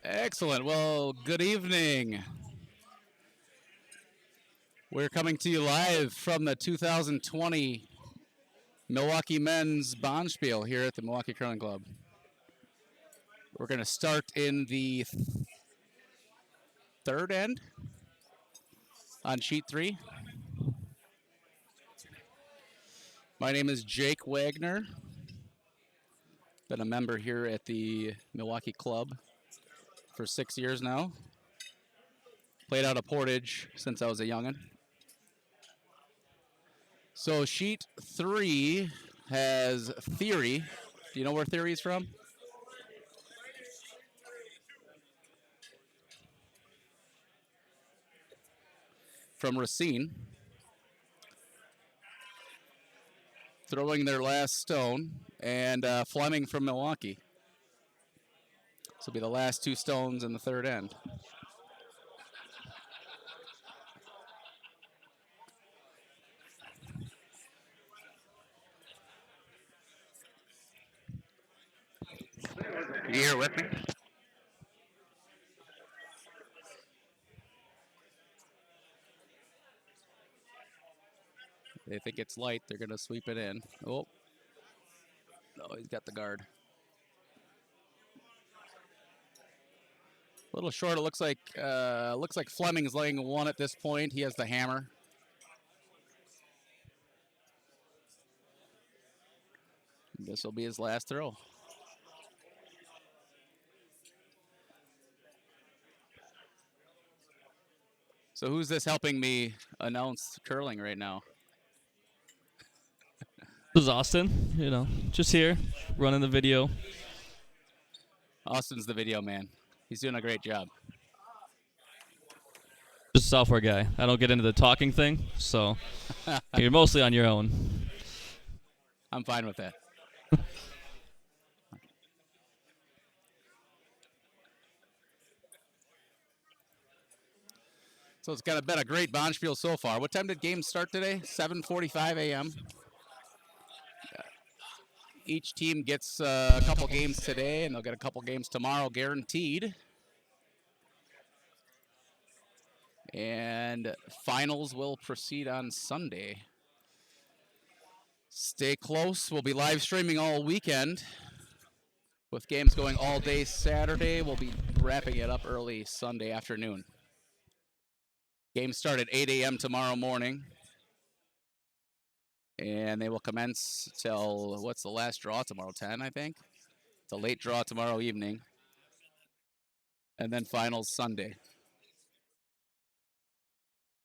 Excellent. Well, good evening. We're coming to you live from the 2020 Milwaukee Men's Bonspiel here at the Milwaukee Curling Club. We're going to start in the third end on sheet 3. My name is Jake Wagner. Been a member here at the Milwaukee Club for 6 years now. Played out of Portage since I was a youngin'. So sheet 3 has Thery. Do you know where Thery's from? From Racine. Throwing their last stone. And Flemming from Milwaukee. This will be the last 2 stones in the third end. You here with me? They think it's light. They're going to sweep it in. Oh. No, he's got the guard. A little short. It looks like Flemming's laying one at this point. He has the hammer. This will be his last throw. So who's this helping me announce curling right now? This is Austin, just here, running the video. Austin's the video man. He's doing a great job. Just a software guy. I don't get into the talking thing, so you're mostly on your own. I'm fine with that. So it's been a great Bonspiel so far. What time did games start today? 7:45 a.m. Each team gets a couple games today, and they'll get a couple games tomorrow guaranteed. And finals will proceed on Sunday. Stay close. We'll be live streaming all weekend with games going all day Saturday. We'll be wrapping it up early Sunday afternoon. Games start at 8 a.m. tomorrow morning. And they will commence till, what's the last draw tomorrow? 10, I think. It's a late draw tomorrow evening. And then finals Sunday.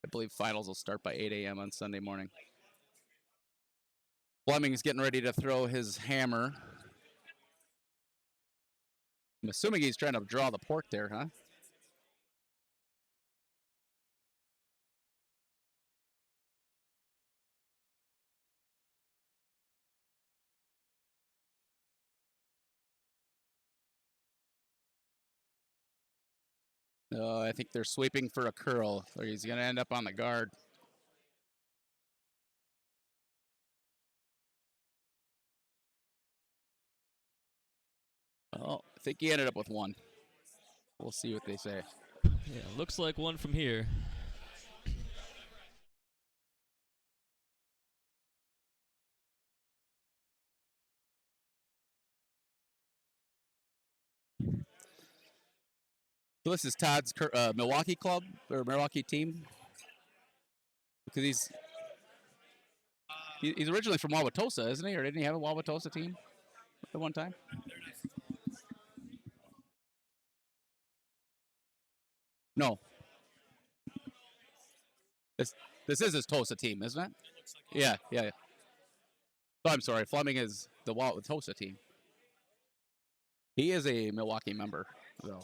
I believe finals will start by 8 a.m. on Sunday morning. Flemming is getting ready to throw his hammer. I'm assuming he's trying to draw the pork there, huh? I think they're sweeping for a curl, or he's going to end up on the guard. Oh, I think he ended up with one. We'll see what they say. Yeah, looks like one from here. So this is Todd's Milwaukee club, or Milwaukee team. Because he's originally from Wauwatosa, isn't he? Or didn't he have a Wauwatosa team at one time? No. This is his Tosa team, isn't it? Yeah. Oh, I'm sorry. Flemming is the Wauwatosa team. He is a Milwaukee member, though.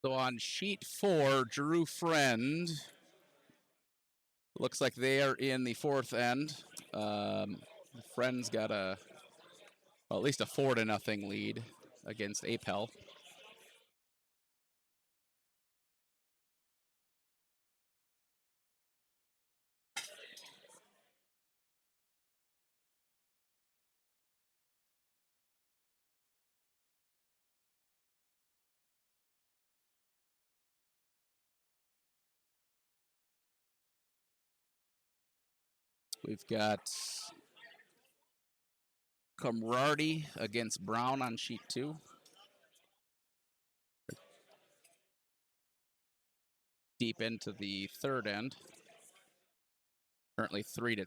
So on sheet 4, Drew Friend. Looks like they are in the fourth end. Friend's got at least a 4-0 lead against Apel. We've got Camrardi against Brown on sheet 2. Deep into the third end. Currently 3-1.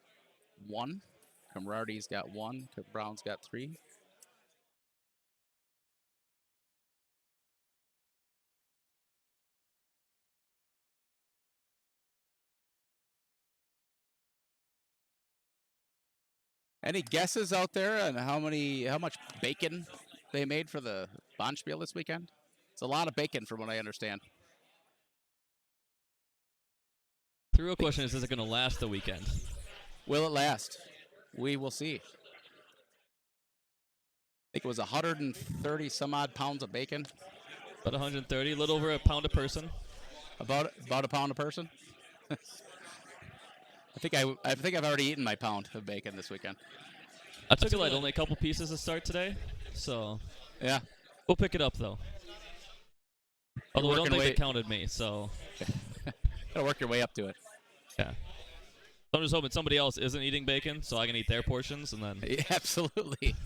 Camrardi's got 1. Brown's got 3. Any guesses out there on how much bacon they made for the Bonspiel this weekend? It's a lot of bacon from what I understand. The real question is it going to last the weekend? Will it last? We will see. I think it was 130 some odd pounds of bacon. About 130, a little over a pound a person. About a pound a person. I think I've already eaten my pound of bacon this weekend. I took it light, only a couple pieces to start today, so yeah, we'll pick it up though. Although I don't think they counted me, so gotta work your way up to it. Yeah. So I'm just hoping somebody else isn't eating bacon, so I can eat their portions, and then. Yeah, absolutely.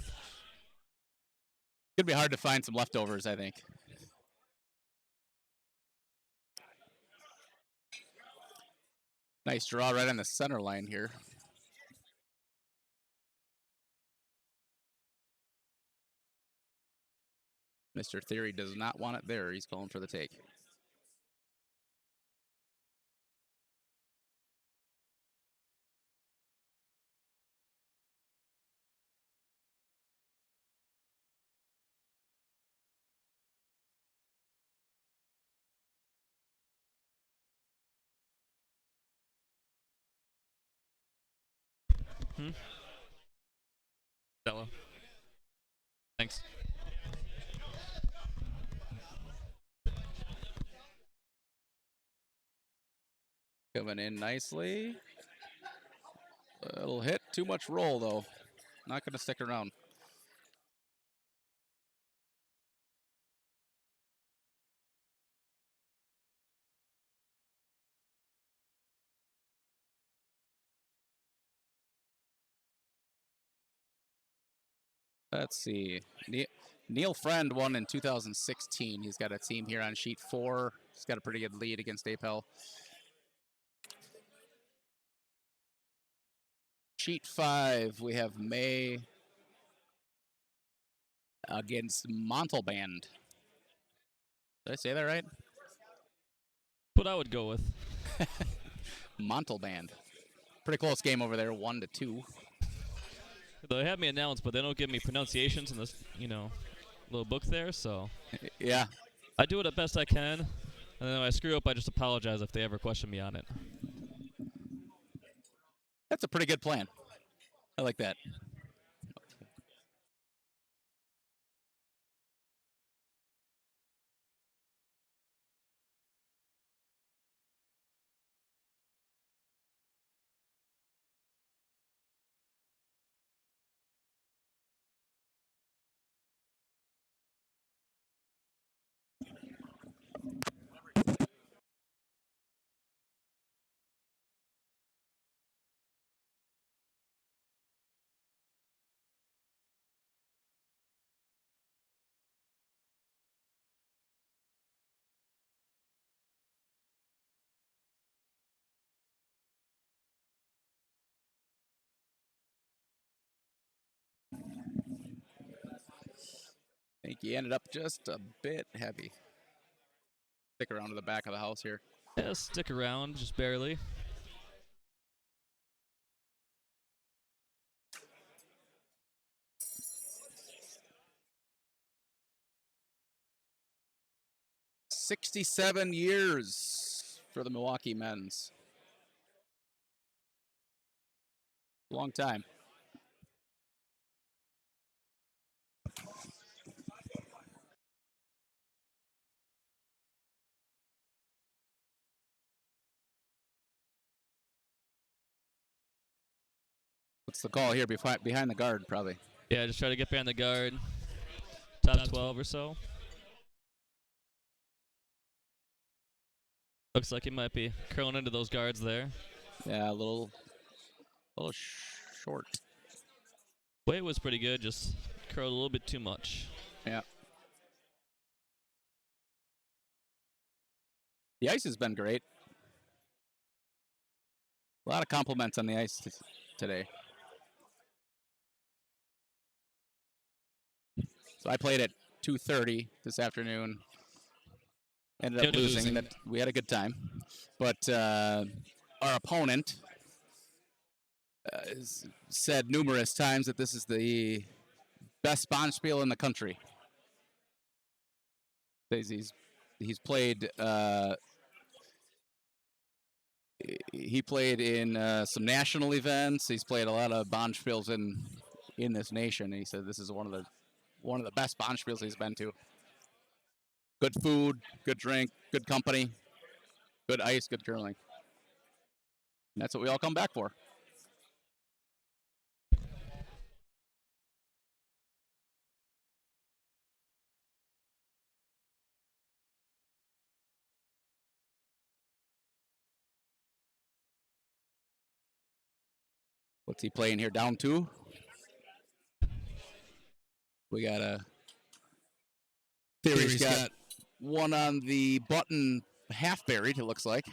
Could be hard to find some leftovers, I think. Nice draw right on the center line here. Mr. Thery does not want it there. He's calling for the take. Stella. Thanks. Coming in nicely. It'll hit. Too much roll, though. Not going to stick around. Let's see. Neil Friend won in 2016. He's got a team here on sheet 4. He's got a pretty good lead against Apel. Sheet 5, we have May against Montalband. Did I say that right? What I would go with. Montalband. Pretty close game over there, 1-2. They have me announced, but they don't give me pronunciations in this, little book there, so. Yeah. I do it as best I can, and then when I screw up, I just apologize if they ever question me on it. That's a pretty good plan. I like that. I think he ended up just a bit heavy. Stick around to the back of the house here. Yeah, stick around, just barely. "67 years for the Milwaukee men's. Long time. What's the call here? Behind the guard, probably. Yeah, just try to get behind the guard. Top 12 or so. Looks like he might be curling into those guards there. Yeah, a little A little short. Weight was pretty good, just curled a little bit too much. Yeah. The ice has been great. A lot of compliments on the ice today. So I played at 2:30 this afternoon. Ended up losing. That we had a good time, but our opponent said numerous times that this is the best Bonspiel in the country. He's played. He played in some national events. He's played a lot of Bonspiels in this nation. He said this is one of the best Bonspiels he's been to. Good food, good drink, good company, good ice, good curling. And that's what we all come back for. What's he playing here? Down 2? We got a Thery's got one on the button half buried, it looks like.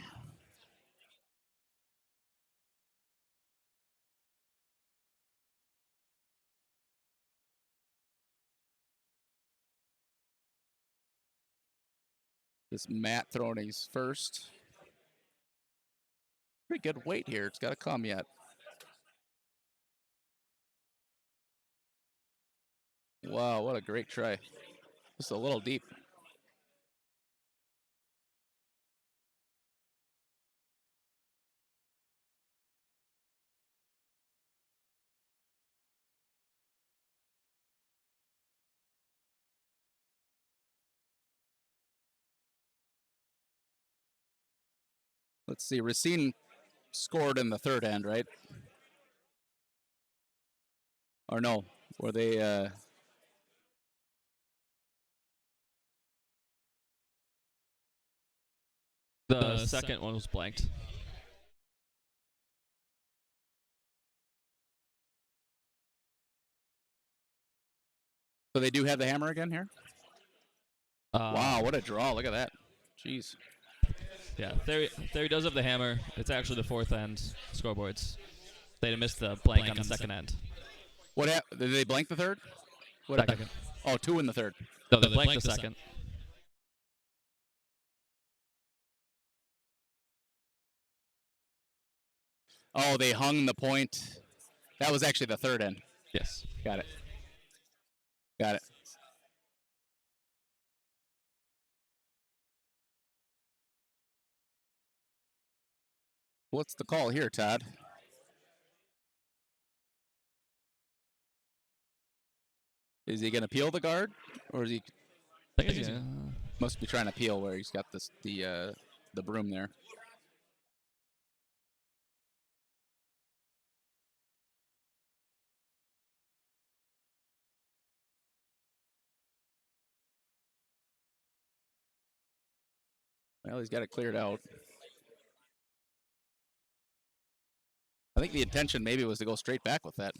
This Matt throwing his first. Pretty good weight here. It's got to come yet. Wow, what a great try. Just a little deep. Let's see, Racine scored in the third end, right? Or no, were they... The second one was blanked. So they do have the hammer again here? Wow, what a draw. Look at that. Jeez. Yeah, Thery does have the hammer. It's actually the fourth end scoreboards. They missed the blank on the second end. What happened? Did they blank the third? What Second. Oh, 2 in the third. No, they blanked the second. Oh, they hung the point. That was actually the third end. Yes. Got it. Got it. What's the call here, Todd? Is he going to peel the guard, or is he? I think he's must be trying to peel where he's got the broom there. Well, he's got it cleared out. I think the intention maybe was to go straight back with that.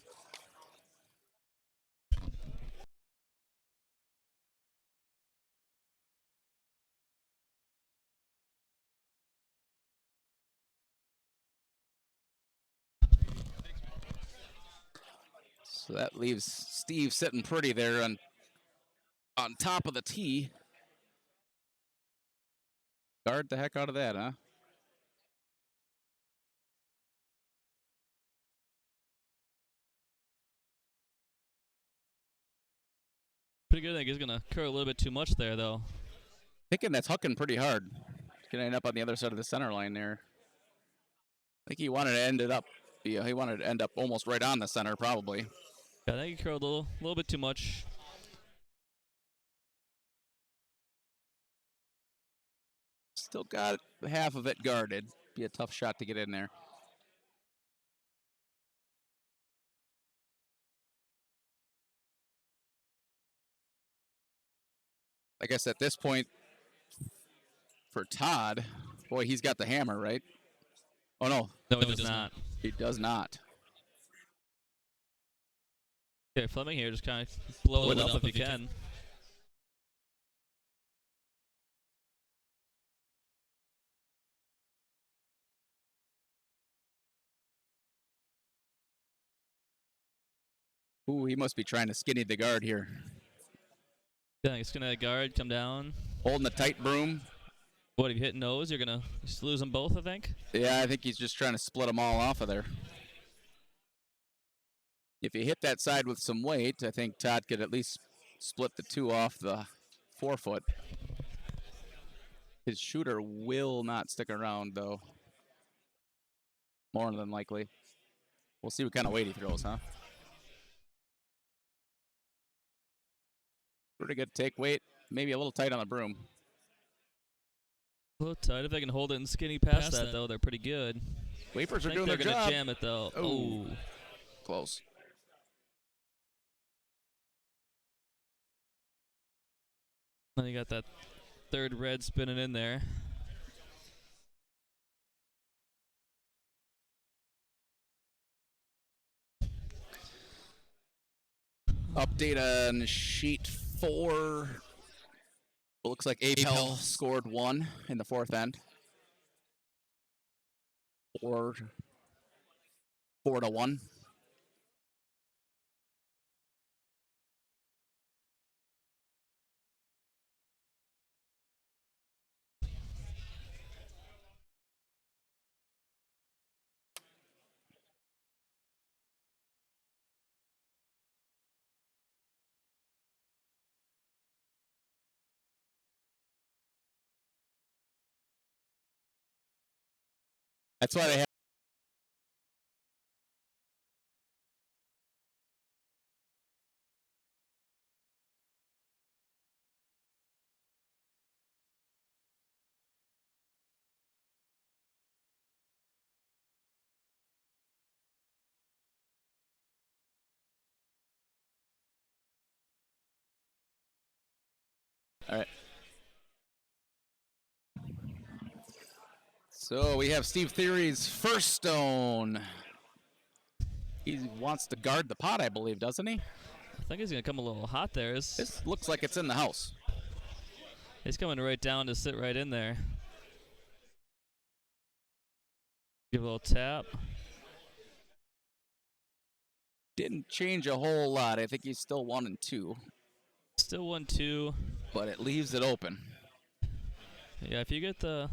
So that leaves Steve sitting pretty there on top of the tee. Guard the heck out of that, huh? pretty good. I think he's going to curl a little bit too much there, though. Thinking that's hucking pretty hard. Going to end up on the other side of the center line there. I think he wanted to end it up. Yeah, he wanted to end up almost right on the center, probably. Yeah, I think he curled a little bit too much. Still got half of it guarded. Be a tough shot to get in there. I guess at this point, for Todd, boy, he's got the hammer, right? Oh, no. No, he does not. He does not. Okay, Flemming here, just kind of blow it up if you can. Ooh, he must be trying to skinny the guard here. Yeah, he's gonna guard, come down. Holding the tight broom. What, if you hit nose, you're gonna just lose them both, I think? Yeah, I think he's just trying to split them all off of there. If you hit that side with some weight, I think Todd could at least split the two off the forefoot. His shooter will not stick around, though. More than likely. We'll see what kind of weight he throws, huh? Pretty good take weight. Maybe a little tight on the broom. A little tight. If they can hold it and skinny past that, though, they're pretty good. Wafers are doing they're their job. Gonna jam it, though. Oh. Close. Then you got that third red spinning in there. Update on sheet 4. It looks like Apel scored 1 in the fourth end. 4-1. That's why they have. All right. So we have Steve Thery's first stone. He wants to guard the pot, I believe, doesn't he? I think he's going to come a little hot there. This looks like it's in the house. He's coming right down to sit right in there. Give a little tap. Didn't change a whole lot. I think he's still 1 and 2. Still 1-2. But it leaves it open. Yeah, if you get the...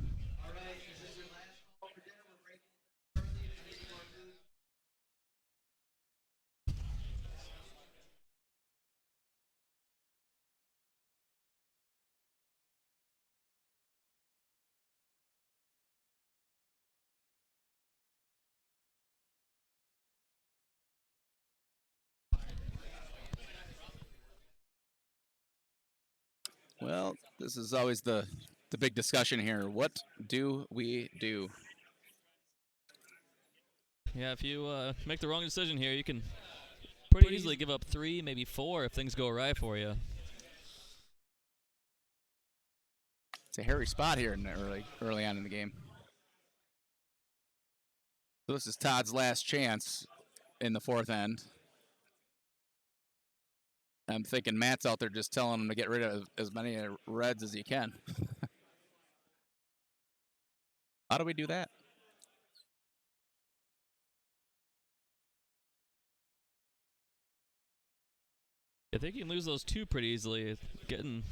Well, this is always the big discussion here. What do we do? Yeah, if you make the wrong decision here, you can pretty easily give up 3, maybe 4 if things go right for you. It's a hairy spot here in the early on in the game. So this is Todd's last chance in the fourth end. I'm thinking Matt's out there just telling him to get rid of as many reds as he can. How do we do that? I think you can lose those 2 pretty easily. Getting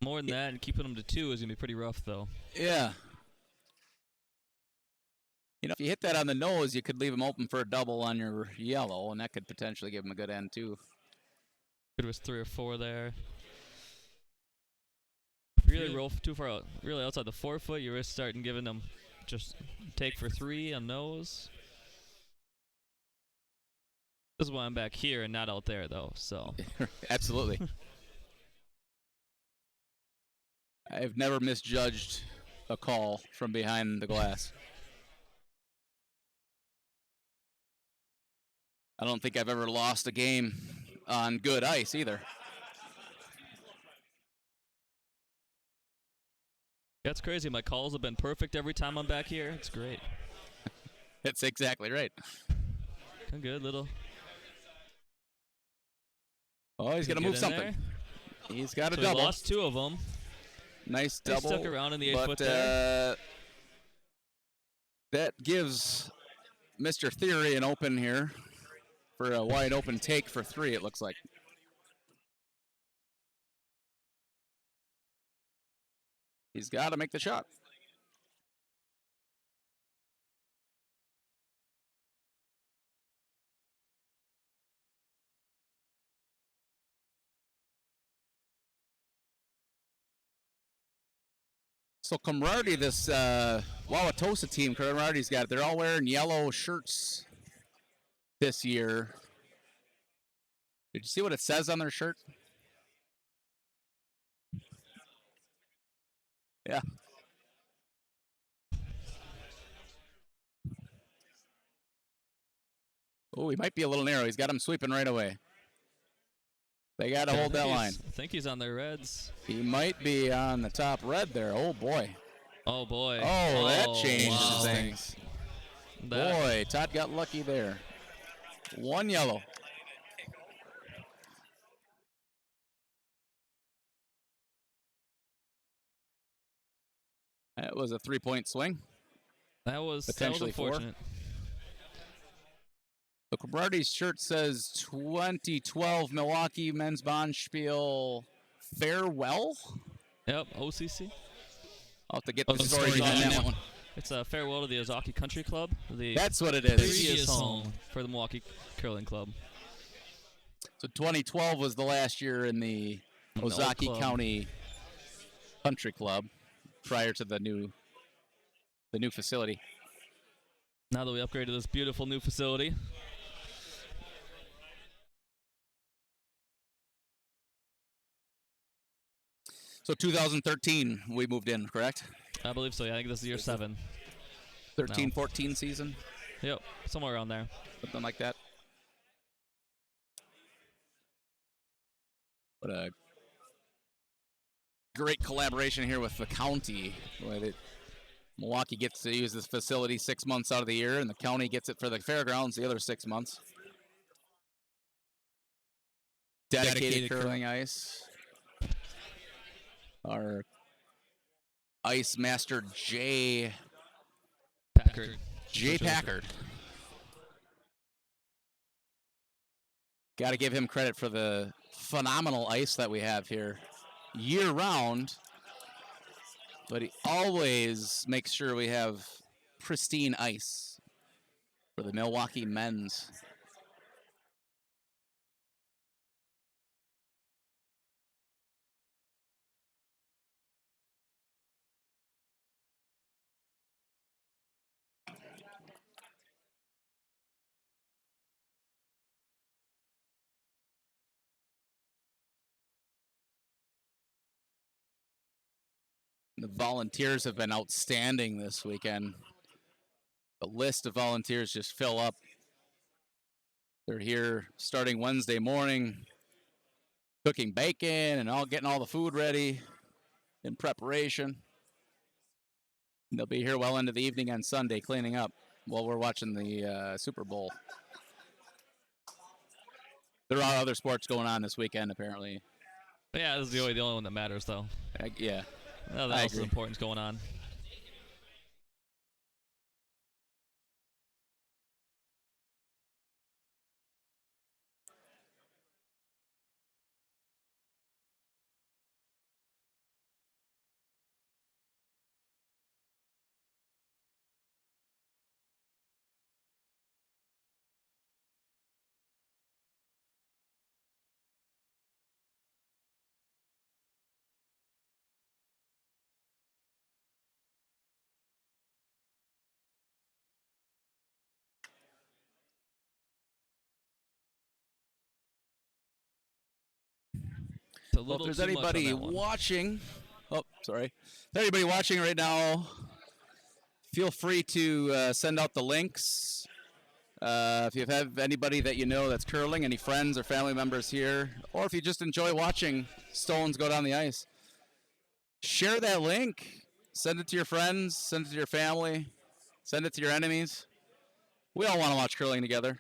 more than that and keeping them to 2 is going to be pretty rough, though. Yeah. You know, if you hit that on the nose, you could leave him open for a double on your yellow, and that could potentially give him a good end, too. It was 3 or 4 there. If you really roll too far out, really outside the forefoot, you're starting giving them just take for 3 on nose. This is why I'm back here and not out there, though. So absolutely. I've never misjudged a call from behind the glass. I don't think I've ever lost a game on good ice either. That's crazy. My calls have been perfect every time I'm back here. It's great. That's exactly right. I'm good, little Oh, he's going to move something. There. He's got a So double. He lost 2 of them. Nice He double. stuck around in the 8 but, foot there. That gives Mr. Thery an open here for a wide open take for 3, it looks like. He's got to make the shot. So Camaraderie, this Wauwatosa team, Camaradie's got it. They're all wearing yellow shirts this year. Did you see what it says on their shirt? Yeah. Oh, he might be a little narrow. He's got him sweeping right away. They got to hold that line. I think he's on their reds. He might be on the top red there. Oh, boy. Oh, boy. Oh, that changes wow. things. Boy, Todd got lucky there. 1 yellow. That was a 3-point swing. That was potentially unfortunate. The Camaradie's shirt says 2012 Milwaukee Men's Bonspiel farewell. Yep, OCC. I'll have to get the story on that one. It's a farewell to the Ozaki Country Club. That's what it is. Previous home for the Milwaukee Curling Club. So 2012 was the last year in the Ozaki County Country Club prior to the new facility. Now that we upgraded this beautiful new facility. So 2013 we moved in, correct? I believe so. Yeah, I think this is year 7. 13-14 season? Yep, somewhere around there. Something like that. What a great collaboration here with the county. Milwaukee gets to use this facility 6 months out of the year, and the county gets it for the fairgrounds the other 6 months. Dedicated curling ice. Our ice master, Jay Packard. Got to give him credit for the phenomenal ice that we have here year-round. But he always makes sure we have pristine ice for the Milwaukee men's. The volunteers have been outstanding this weekend. The list of volunteers just fill up. They're here starting Wednesday morning, cooking bacon and getting all the food ready in preparation. And they'll be here well into the evening on Sunday cleaning up while we're watching the Super Bowl. There are other sports going on this weekend, apparently. Yeah, this is the only one that matters, though. Yeah. Nothing else is important going on. Well, if there's anybody watching, if anybody watching right now, feel free to send out the links. If you have anybody that you know that's curling, any friends or family members here, or if you just enjoy watching stones go down the ice, share that link. Send it to your friends, send it to your family, send it to your enemies. We all want to watch curling together.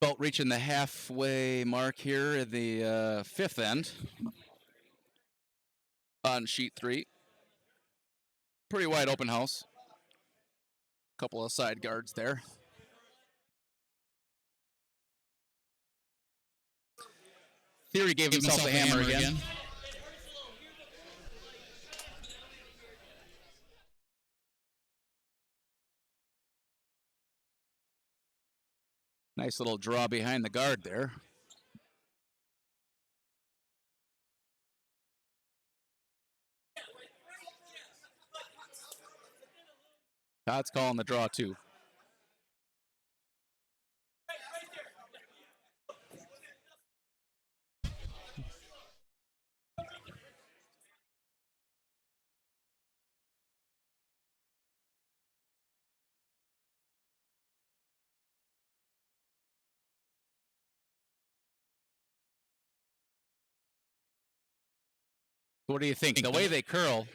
About reaching the halfway mark here at the fifth end on sheet 3. Pretty wide open house. Couple of side guards there. Thery gave himself the hammer again. Nice little draw behind the guard there. Todd's calling the draw too. What do you think? The way they curl,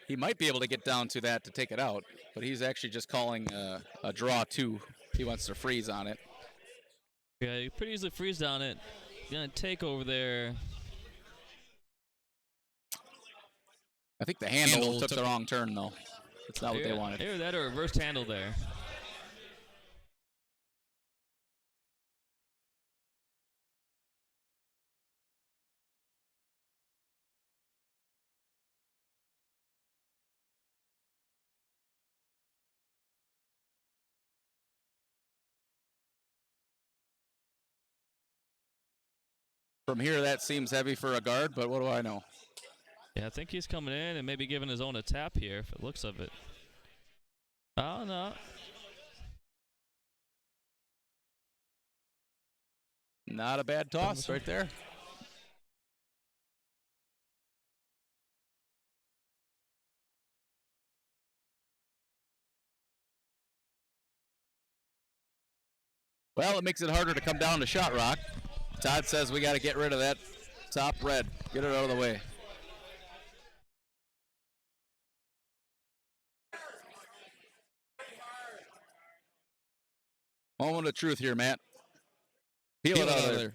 he might be able to get down to that to take it out, but he's actually just calling a draw 2. He wants to freeze on it. Yeah, you pretty easily freeze on it. Gonna take over there. I think the handle took the wrong turn, though. That's not what they wanted. Either that or reversed handle there. From here, that seems heavy for a guard, but what do I know? Yeah, I think he's coming in and maybe giving his own a tap here, if it looks of it. Oh, no. Not a bad toss right there. Well, it makes it harder to come down to shot rock. Todd says we got to get rid of that top red. Get it out of the way. Moment of truth here, Matt. Peel it out of there.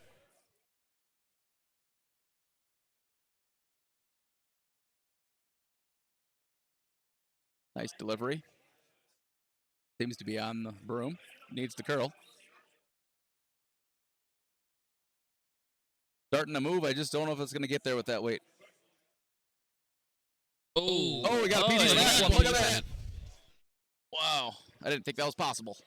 Nice delivery. Seems to be on the broom. Needs to curl. Starting to move. I just don't know if it's going to get there with that weight. Oh, we got a PD for that one. Look at that. Wow. I didn't think that was possible.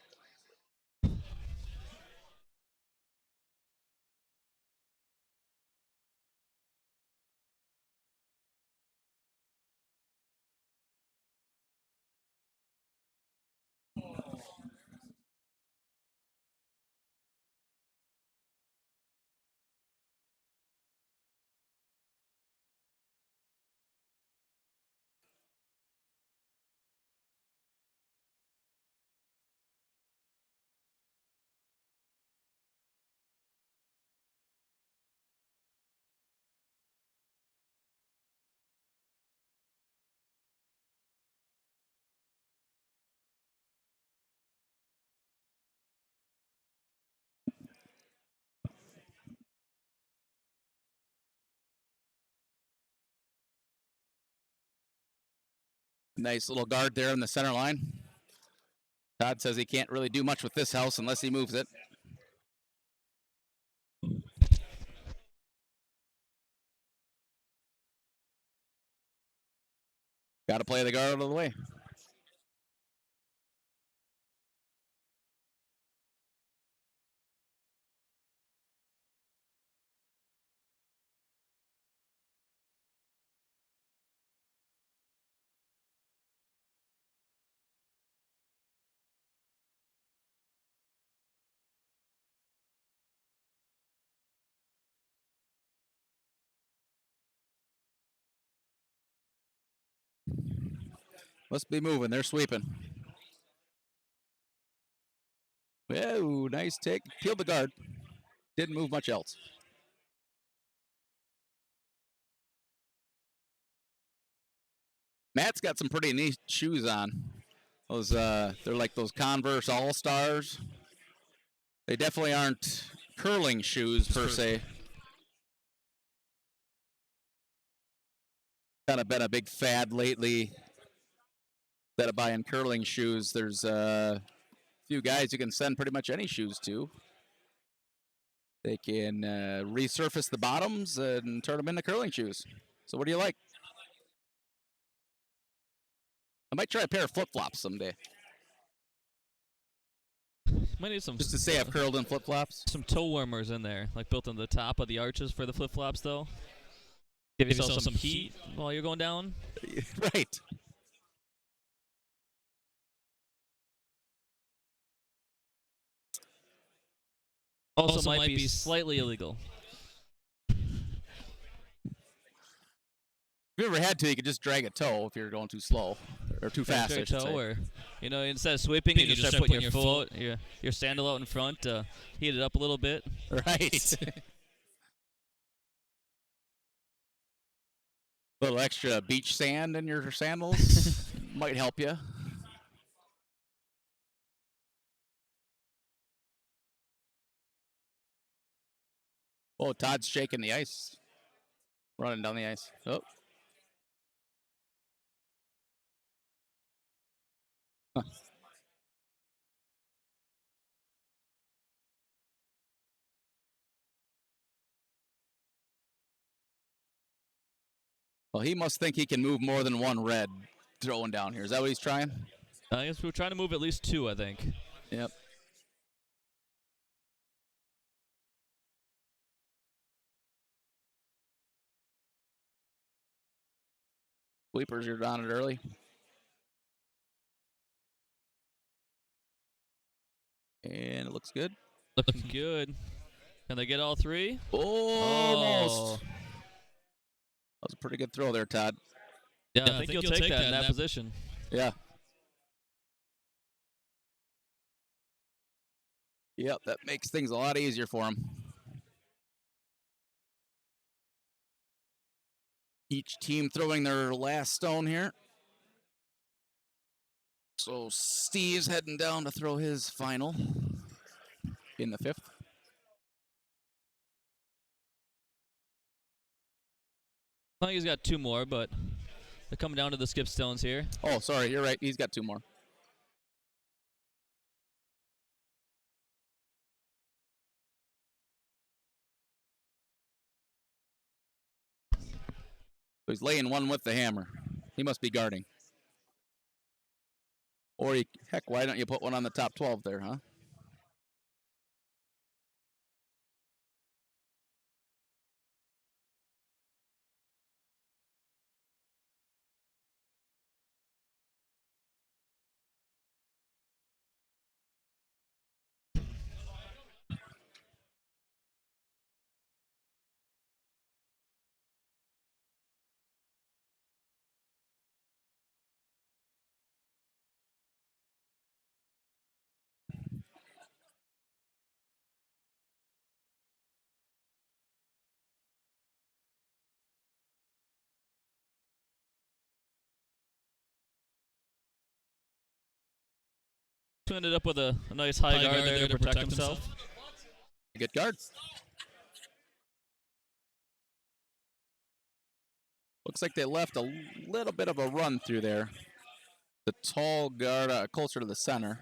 Nice little guard there in the center line. Todd says he can't really do much with this house unless he moves it. Got to play the guard out of the way. Must be moving. They're sweeping. Whoa, nice take. Peeled the guard. Didn't move much else. Matt's got some pretty neat shoes on. Those they're like those Converse All-Stars. They definitely aren't curling shoes per se. Kind of been a big fad lately that of buying curling shoes. There's a few guys you can send pretty much any shoes to. They can resurface the bottoms and turn them into curling shoes. So what do you like? I might try a pair of flip-flops someday. Might need some Just to say I've curled in flip-flops. some toe warmers in there, like built on the top of the arches for the flip-flops, though. Give yourself some heat while you're going down. Right. Also might be slightly illegal. If you ever had to, you could just drag a toe if you're going too slow or too fast. I should say. Or, instead of sweeping, you just start putting your sandal out in front, heat it up a little bit. Right. A little extra beach sand in your sandals might help you. Oh, Todd's shaking the ice. Running down the ice. Oh. Huh. Well, he must think he can move more than one red throwing down here. Is that what he's trying? I guess we're trying to move at least 2, I think. Yep. Sweepers, you're down it early. And it looks good. Looking good. Can they get all 3? Almost. That was a pretty good throw there, Todd. Yeah, I think you'll take that in that position. Yeah. Yep, that makes things a lot easier for him. Each team throwing their last stone here. So Steve's heading down to throw his final in the 5th. I think he's got 2 more, but they're coming down to the skip stones here. Oh, sorry, you're right. He's got 2 more. So he's laying one with the hammer. He must be guarding. Or, heck, why don't you put one on the top 12 there, huh? Ended up with a nice high guard there to protect himself. Good guard. Looks like they left a little bit of a run through there. The tall guard closer to the center.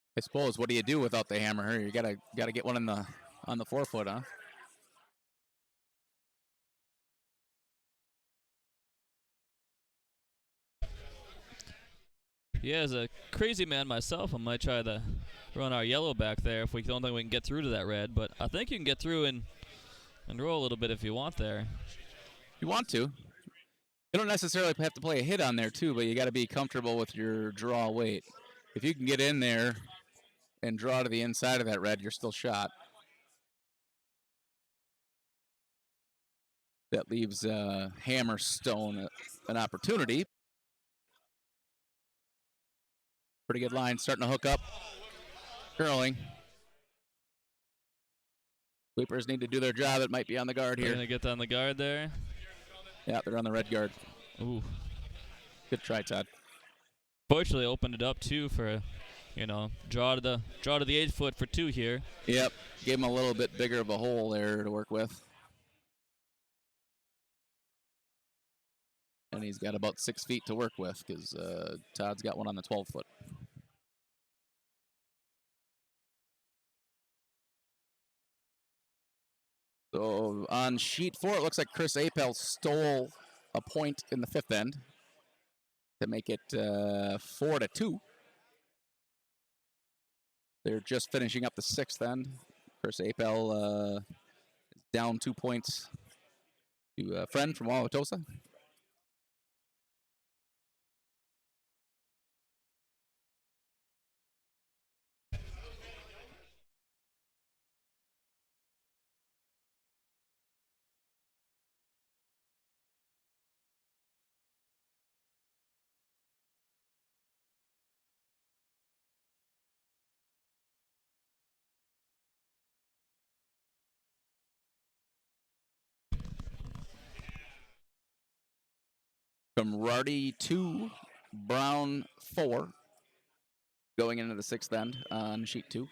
I suppose. What do you do without the hammer here? You gotta get one on the 4-foot, huh? Yeah, as a crazy man myself, I might try to run our yellow back there if we don't think we can get through to that red. But I think you can get through and roll a little bit if you want there. You want to. You don't necessarily have to play a hit on there too, but you got to be comfortable with your draw weight. If you can get in there and draw to the inside of that red, you're still shot. That leaves Hammerstone an opportunity. Pretty good line, starting to hook up. Curling. Sweepers need to do their job. It might be on the guard They're here. going to get on the guard there. Yeah, they're on the red guard. Ooh. Good try, Todd. Fortunately, opened it up too for, draw to the 8-foot for 2 here. Yep, gave him a little bit bigger of a hole there to work with. And he's got about 6 feet to work with because Todd's got one on the 12-foot. So on sheet 4, it looks like Chris Apel stole a point in the 5th end to make it 4-2. They're just finishing up the 6th end. Chris Apel down 2 points to a friend from Wauwatosa. From Rardy 2, Brown 4, going into the 6th end on sheet 2.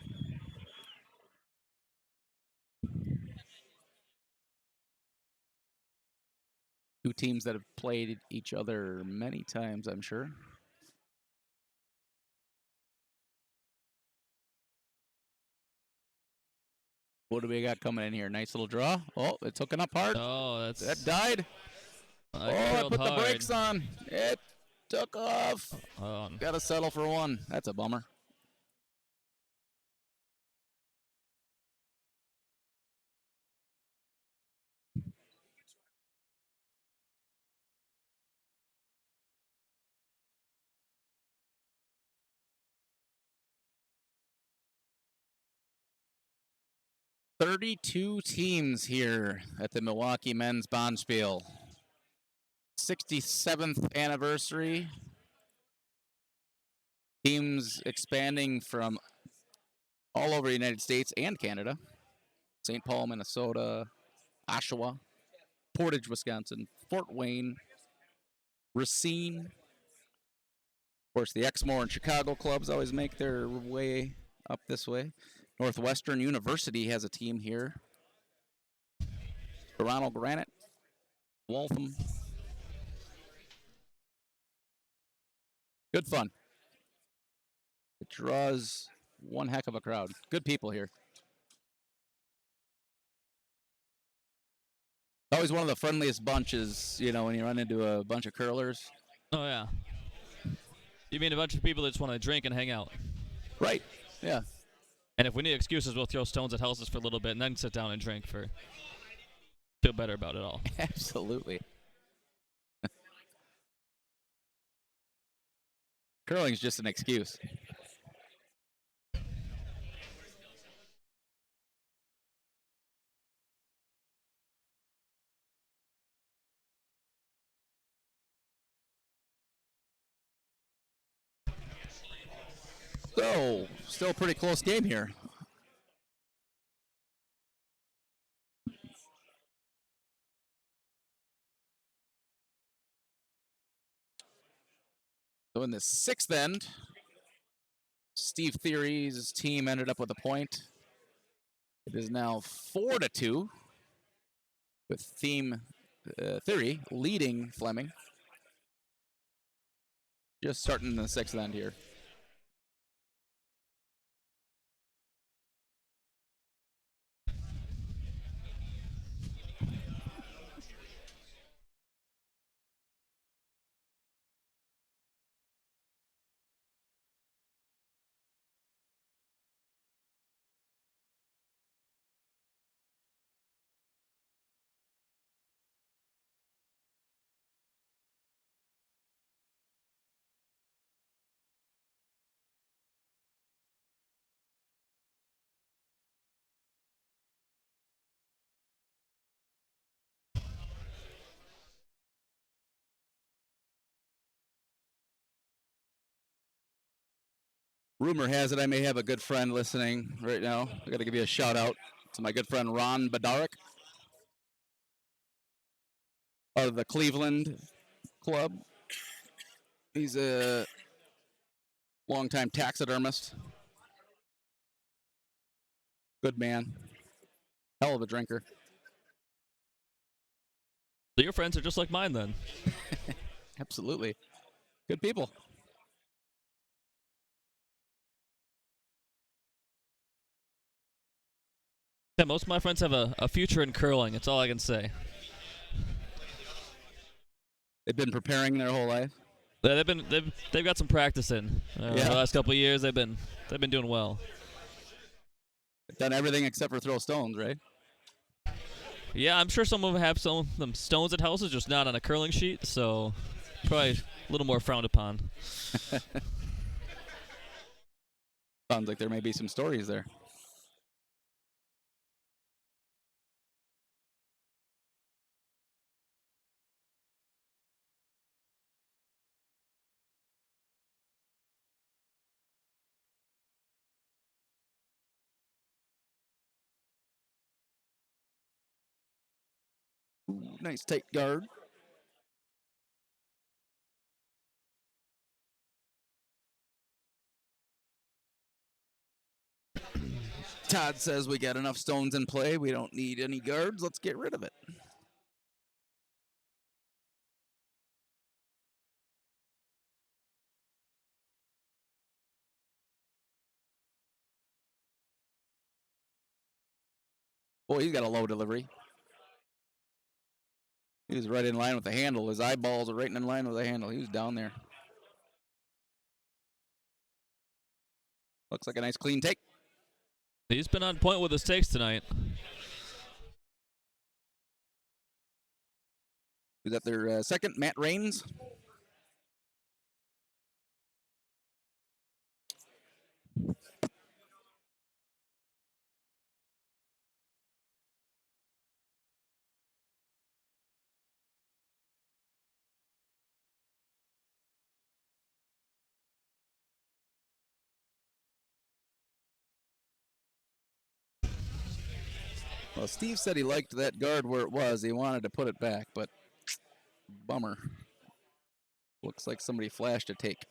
Two teams that have played each other many times, I'm sure. What do we got coming in here? Nice little draw. Oh, it's hooking up hard. Oh, That died. I put the brakes on. It took off. Got to settle for 1. That's a bummer. "32 teams here at the Milwaukee Men's Bonspiel. 67th anniversary. Teams expanding from all over the United States and Canada. St. Paul, Minnesota, Oshawa, Portage, Wisconsin, Fort Wayne, Racine. Of course, the Exmoor and Chicago clubs always make their way up this way. Northwestern University has a team here. Toronto Granite, Waltham. Good fun. It draws one heck of a crowd. Good people here. Always one of the friendliest bunches, when you run into a bunch of curlers. Oh, yeah. You mean a bunch of people that just want to drink and hang out? Right, yeah. And if we need excuses, we'll throw stones at houses for a little bit and then sit down and drink feel better about it all. Absolutely. Curling's just an excuse. So, still a pretty close game here. So in the 6th end, Steve Thery's team ended up with a point. It is now 4-2 with Thery leading Flemming. Just starting in the 6th end here. Rumor has it I may have a good friend listening right now. I got to give you a shout out to my good friend Ron Badaric of the Cleveland Club. He's a longtime taxidermist. Good man. Hell of a drinker. So your friends are just like mine then. Absolutely. Good people. Yeah, most of my friends have a future in curling. That's all I can say. They've been preparing their whole life. Yeah, they've got some practice in. Yeah. The last couple of years, they've been doing well. They've done everything except for throw stones, right? Yeah, I'm sure some of them have some of them stones at houses, just not on a curling sheet. So probably a little more frowned upon. Sounds like there may be some stories there. Ooh, nice tight guard. Todd says we got enough stones in play. We don't need any guards. Let's get rid of it. Boy, he's got a low delivery. He was right in line with the handle. His eyeballs are right in line with the handle. He was down there. Looks like a nice clean take. He's been on point with his takes tonight. Is that their second? Matt Rains. Well, Steve said he liked that guard where it was. He wanted to put it back, but bummer. Looks like somebody flashed a take.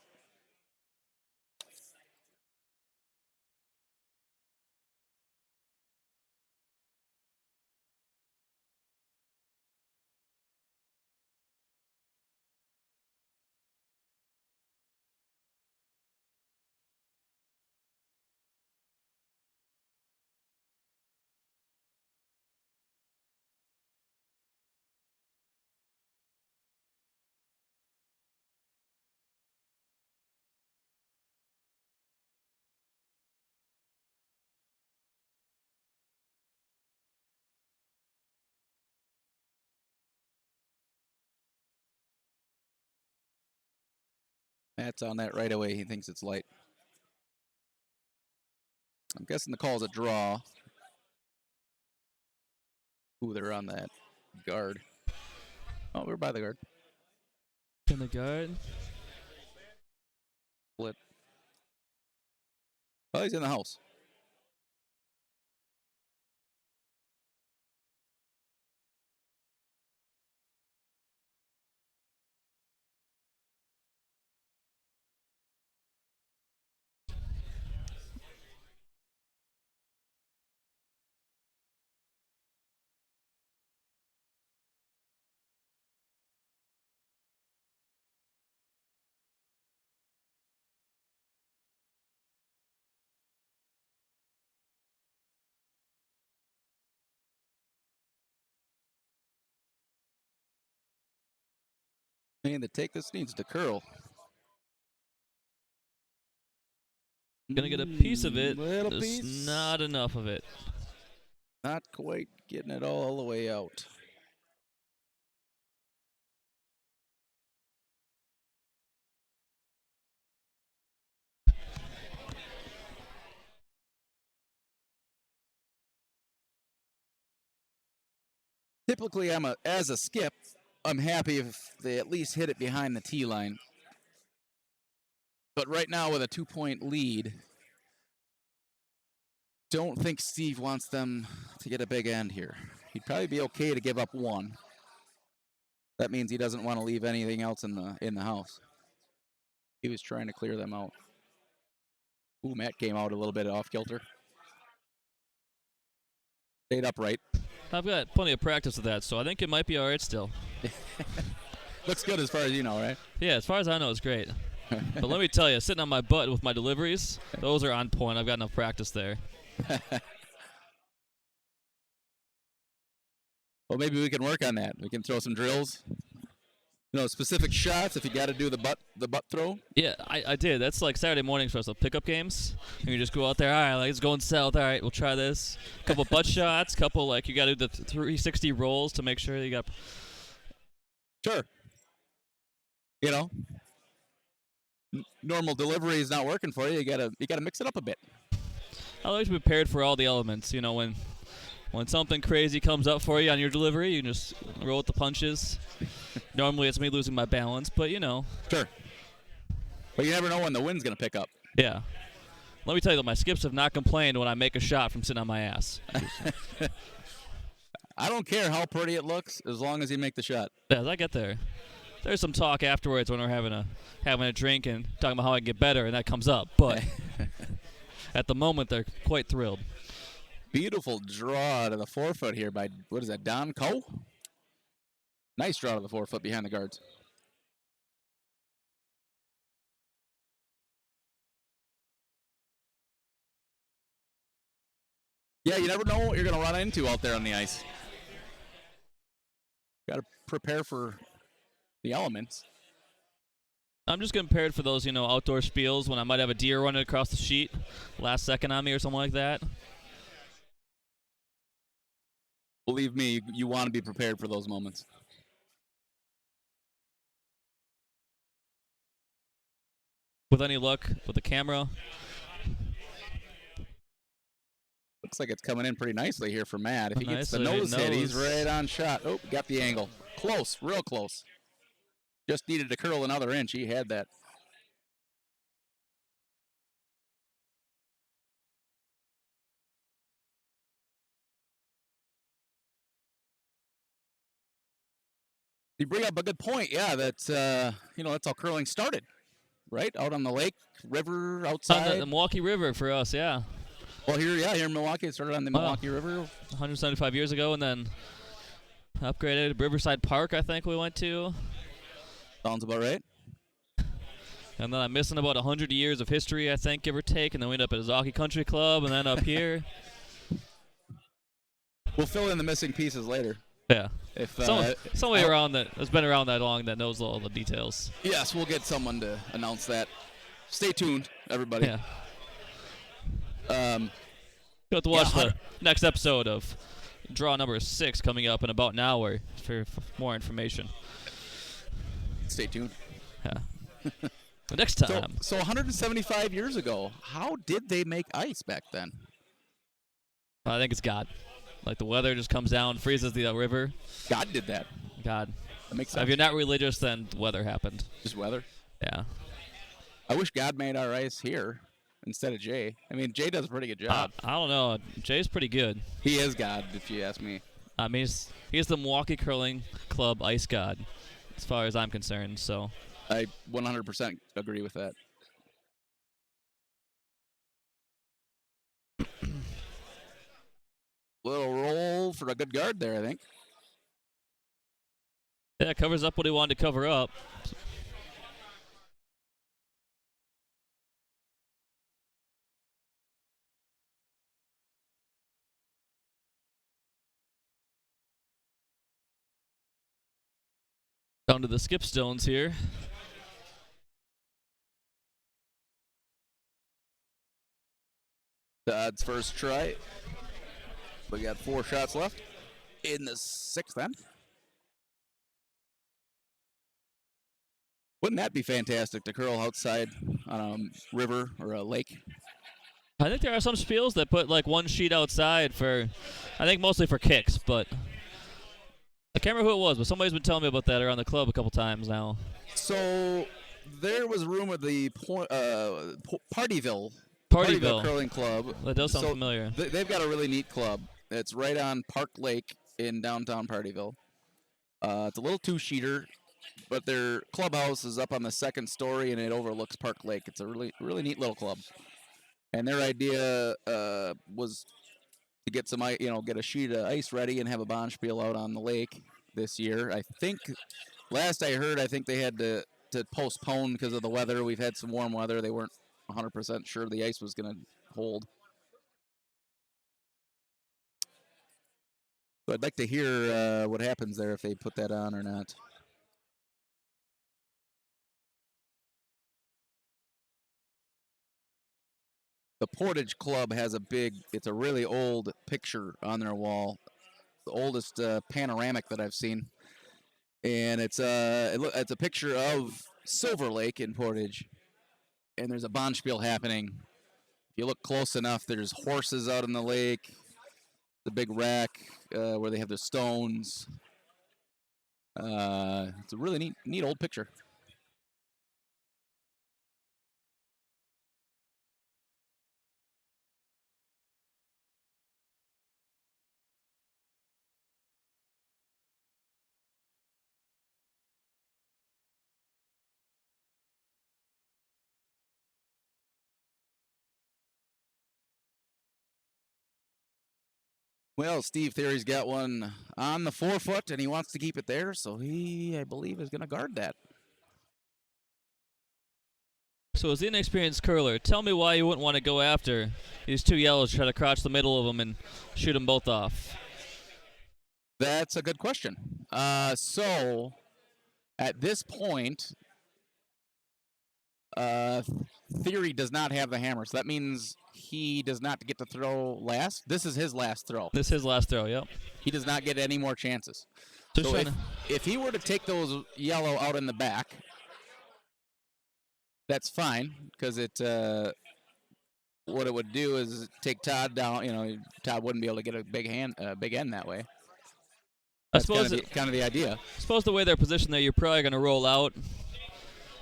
Matt's on that right away. He thinks it's light. I'm guessing the call's a draw. Ooh, they're on that guard. Oh, we're by the guard. In the guard. Split. Oh, he's in the house. Man, the take this needs to curl. Gonna get a piece of it. Little Just piece. not enough of it. Not quite getting it all the way out. Typically, as a skip, I'm happy if they at least hit it behind the tee line. But right now, with a 2-point lead, don't think Steve wants them to get a big end here. He'd probably be okay to give up 1. That means he doesn't want to leave anything else in the house. He was trying to clear them out. Ooh, Matt came out a little bit off kilter. Stayed upright. I've got plenty of practice with that, so I think it might be all right still. Looks good as far as you know, right? Yeah, as far as I know, it's great. But let me tell you, sitting on my butt with my deliveries, those are on point. I've got enough practice there. Well, maybe we can work on that. We can throw some drills. Specific shots if you got to do the butt throw. Yeah, I did. That's like Saturday mornings for us, the pickup games. And you just go out there, all right, let's go south. All right, we'll try this. Couple butt shots, couple, like, you got to do the 360 rolls to make sure you got. Sure. Normal delivery is not working for you. You gotta mix it up a bit. I like to be prepared for all the elements. When something crazy comes up for you on your delivery, you can just roll with the punches. Normally it's me losing my balance, but Sure. But you never know when the wind's going to pick up. Yeah. Let me tell you that my skips have not complained when I make a shot from sitting on my ass. I don't care how pretty it looks as long as you make the shot. Yeah, as I get there. There's some talk afterwards when we're having a drink and talking about how I can get better, and that comes up. But at the moment, they're quite thrilled. Beautiful draw to the 4-foot here by, what is that, Don Coe? Nice draw to the 4-foot behind the guards. Yeah, you never know what you're going to run into out there on the ice. Got to prepare for the elements. I'm just getting prepared for those, outdoor spiels when I might have a deer running across the sheet last second on me or something like that. Believe me, you want to be prepared for those moments. With any luck with the camera. Looks like it's coming in pretty nicely here for Matt. If he gets the Nicely, nose hit, he's right on shot. Oh, got the angle. Close, real close. Just needed to curl another inch. He had that. You bring up a good point. Yeah, that's that's how curling started, right? Out on the lake, river, outside. On the Milwaukee River for us, yeah. Well, here in Milwaukee, it started on the Milwaukee River. 175 years ago, and then upgraded Riverside Park, I think we went to. Sounds about right. And then I'm missing about 100 years of history, I think, give or take, and then we end up at Zaki Country Club, and then up here. We'll fill in the missing pieces later. Yeah. If somebody around that has been around that long that knows all the details. Yes, we'll get someone to announce that. Stay tuned, everybody. Yeah. You have to watch the next episode of Draw Number 6 coming up in about an hour for more information. Stay tuned. Yeah. Next time. So 175 years ago, how did they make ice back then? I think it's God. Like the weather just comes down, freezes the river. God did that. God. That makes sense. If you're not religious, then the weather happened. Just weather? Yeah. I wish God made our ice here instead of Jay. I mean, Jay does a pretty good job. I don't know. Jay's pretty good. He is God, if you ask me. I mean, he's the Milwaukee Curling Club ice god, as far as I'm concerned. So I 100% agree with that. Little roll for a good guard there, I think. Yeah, it covers up what he wanted to cover up. Down to the skip stones here. Todd's first try. We got 4 shots left in the 6th end. Wouldn't that be fantastic to curl outside on a river or a lake? I think there are some spiels that put like one sheet outside for, I think mostly for kicks, but I can't remember who it was, but somebody's been telling me about that around the club a couple times now. So there was room at the Partyville Partyville. Curling Club. That does sound So familiar. they've got a really neat club. It's right on Park Lake in downtown Partyville. It's a little two-sheeter, but their clubhouse is up on the second story and it overlooks Park Lake. It's a really neat little club. And their idea was to get get a sheet of ice ready and have a bonspiel out on the lake this year. I think last I heard, I think they had to postpone because of the weather. We've had some warm weather. They weren't 100% sure the ice was going to hold. So I'd like to hear what happens there if they put that on or not. The Portage Club has it's a really old picture on their wall, the oldest panoramic that I've seen, and it's a picture of Silver Lake in Portage, and there's a bonspiel happening. If you look close enough, there's horses out in the lake, the big rack where they have the stones. It's a really neat old picture. Well, Steve Thery's got one on the 4-foot, and he wants to keep it there, so he, I believe, is going to guard that. So as the inexperienced curler, tell me why you wouldn't want to go after these two yellows, try to crouch the middle of them and shoot them both off. That's a good question. So at this point, Thery does not have the hammer, so that means he does not get to throw last. This is his last throw. This is his last throw, yep. He does not get any more chances. Just So if he were to take those yellow out in the back, that's fine, because what it would do is take Todd down. Todd wouldn't be able to get a big end that way. That's kind of the idea. I suppose the way they're positioned there, you're probably going to roll out.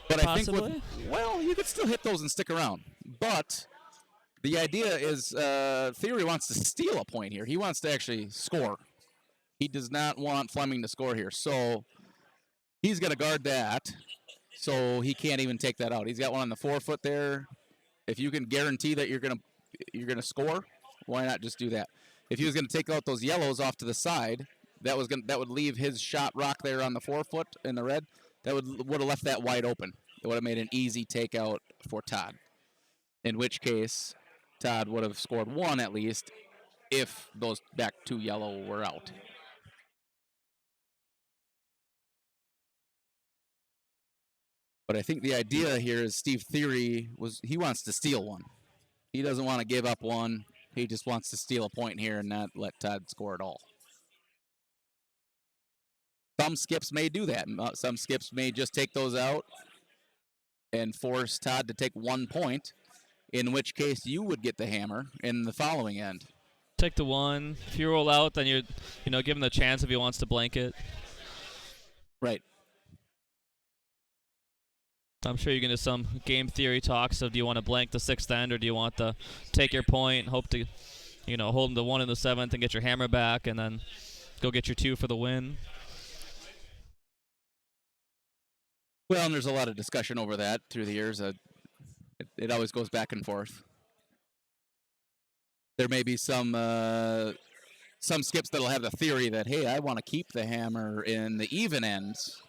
But possibly? I think you could still hit those and stick around. But the idea is Thery wants to steal a point here. He wants to actually score. He does not want Flemming to score here. So he's going to guard that. So he can't even take that out. He's got one on the 4-foot there. If you can guarantee that you're gonna score, why not just do that? If he was going to take out those yellows off to the side, that would leave his shot rock there on the 4-foot in the red. That would have left that wide open. It would have made an easy takeout for Todd. In which case, Todd would have scored one at least if those back two yellow were out. But I think the idea here is Steve Thery he wants to steal one. He doesn't want to give up one. He just wants to steal a point here and not let Todd score at all. Some skips may do that. Some skips may just take those out and force Todd to take 1 point, in which case you would get the hammer in the following end. Take the one. If you roll out, then you're, give him the chance if he wants to blanket. Right. I'm sure you're going to some game theory talk. So do you want to blank the 6th end, or do you want to take your point, hope to, hold him to 1 in the 7th and get your hammer back, and then go get your 2 for the win? Well, and there's a lot of discussion over that through the years. It always goes back and forth. There may be some skips that'll have the theory that, hey, I want to keep the hammer in the even ends.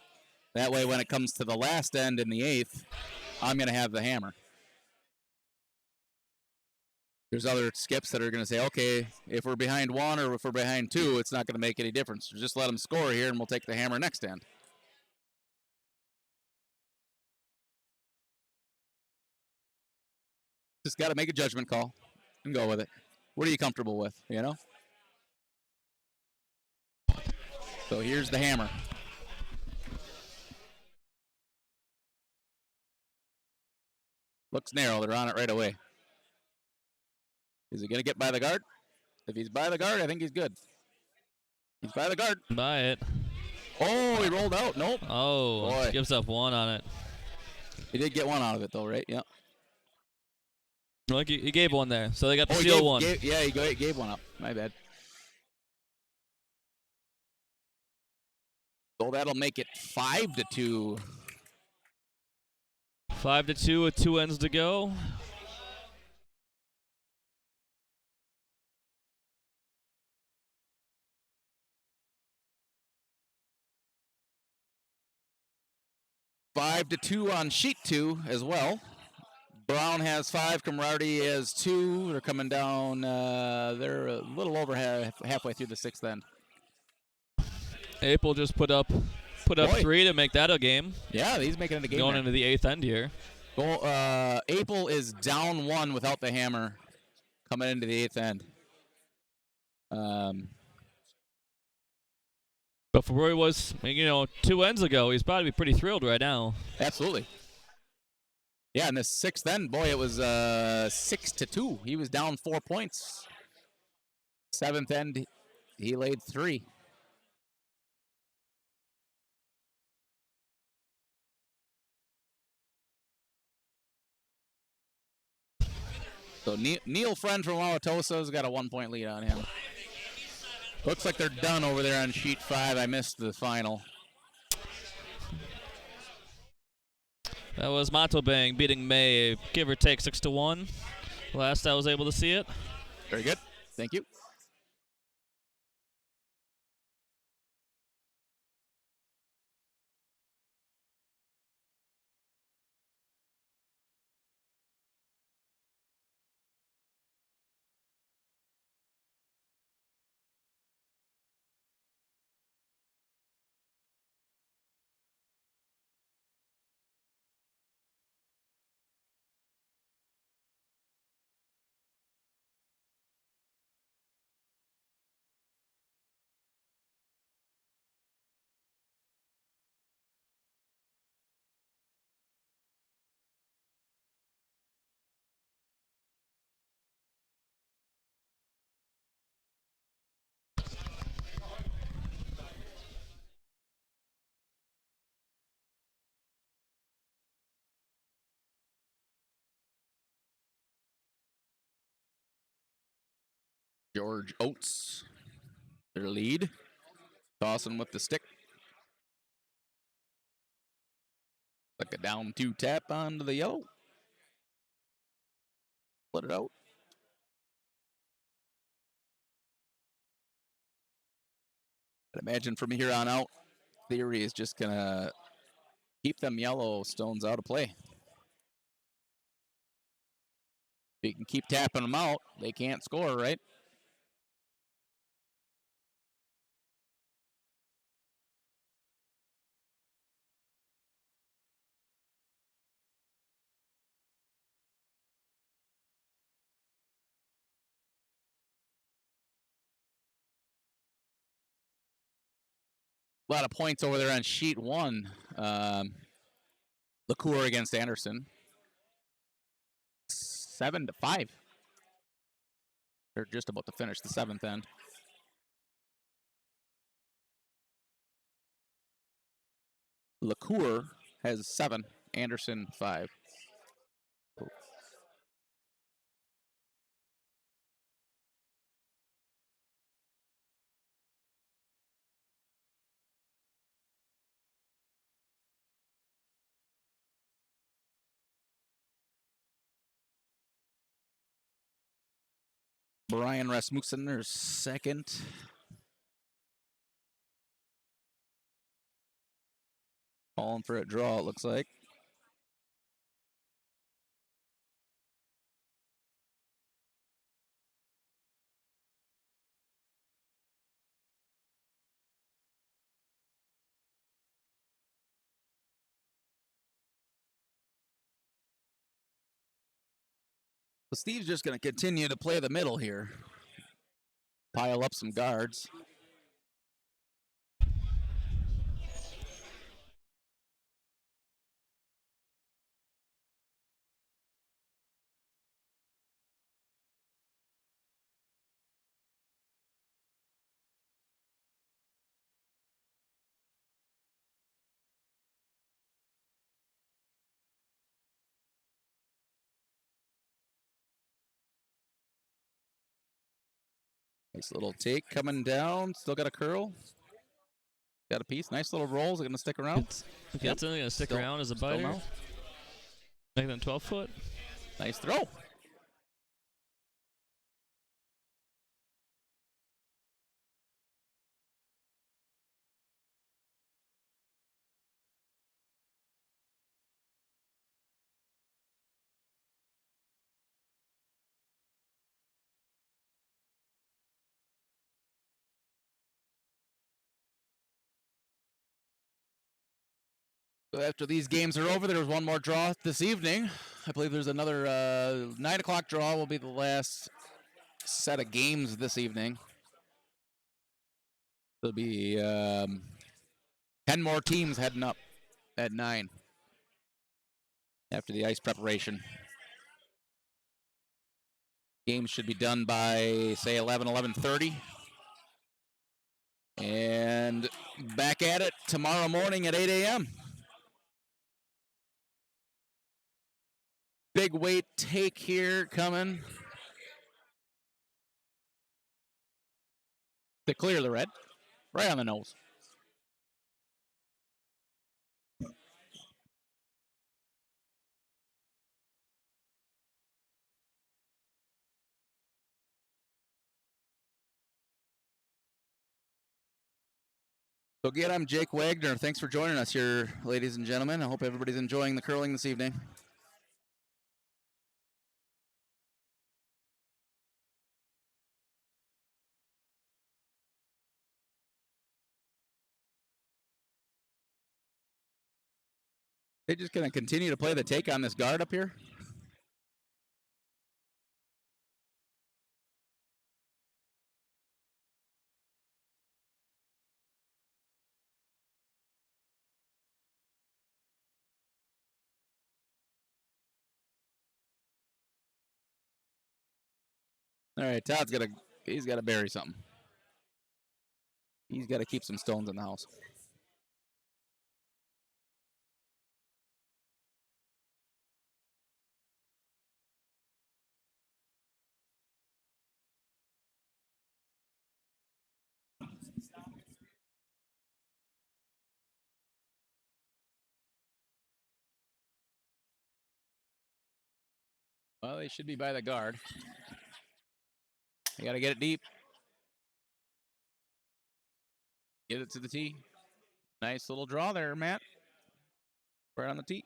That way, when it comes to the last end in the 8th, I'm going to have the hammer. There's other skips that are going to say, okay, if we're behind 1 or if we're behind 2, it's not going to make any difference. Just let them score here, and we'll take the hammer next end. Just got to make a judgment call and go with it. What are you comfortable with, So here's the hammer. Looks narrow. They're on it right away. Is he going to get by the guard? If he's by the guard, I think he's good. He's by the guard. By it. Oh, he rolled out. Nope. Oh, Boy. Gives up 1 on it. He did get one out of it, though, right? Yeah. Like he gave one there, so they got the Oh, steal one. He gave one up. My bad. So that'll make it 5-2. 5-2 with 2 ends to go. Five to 2 on sheet 2 as well. Brown has 5. Camaraderie has 2. They're coming down. They're a little over halfway through the 6th end. April just put up 3 to make that a game. Yeah, he's making it a game. Going there. into the 8th end here. April is down 1 without the hammer coming into the 8th end. But for where he was, 2 ends ago, he's probably pretty thrilled right now. Absolutely. Yeah, in the 6th end, boy, it was 6-2. He was down 4 points. 7th end, he laid 3. So Neil Friend from Wauwatosa's got a 1-point lead on him. Looks like they're done over there on sheet 5. I missed the final. That was Montauban beating May, give or take 6-1. Last I was able to see it. Very good. Thank you. George Oates, their lead. Tossing with the stick. Like a down 2 tap onto the yellow. Let it out. I'd imagine from here on out, Thery is just going to keep them yellow stones out of play. If you can keep tapping them out, they can't score, right? A lot of points over there on sheet 1. LaCour against Anderson. 7-5. They're just about to finish the 7th end. LaCour has 7. Anderson 5. Brian Rasmussen, their 2nd. Calling for a draw, it looks like. So Steve's just going to continue to play the middle here. Pile up some guards. Nice little take coming down. Still got a curl. Got a piece. Nice little rolls. Are going to stick around. Okay, that's only going to stick Still- around as a still biter. no. Bigger than 12 foot. Nice throw. So after these games are over, there's one more draw this evening. I believe there's another 9 o'clock draw will be the last set of games this evening. There'll be 10 more teams heading up at 9 after the ice preparation. Games should be done by, say, 11:30. And back at it tomorrow morning at 8 a.m. Big weight take here coming to clear the red. Right on the nose. So again, I'm Jake Wagner. Thanks for joining us here, ladies and gentlemen. I hope everybody's enjoying the curling this evening. They're just going to continue to play the take on this guard up here. All right, Todd's he's got to bury something. He's got to keep some stones in the house. Well, they should be by the guard. You got to get it deep. Get it to the tee. Nice little draw there, Matt. Right on the tee.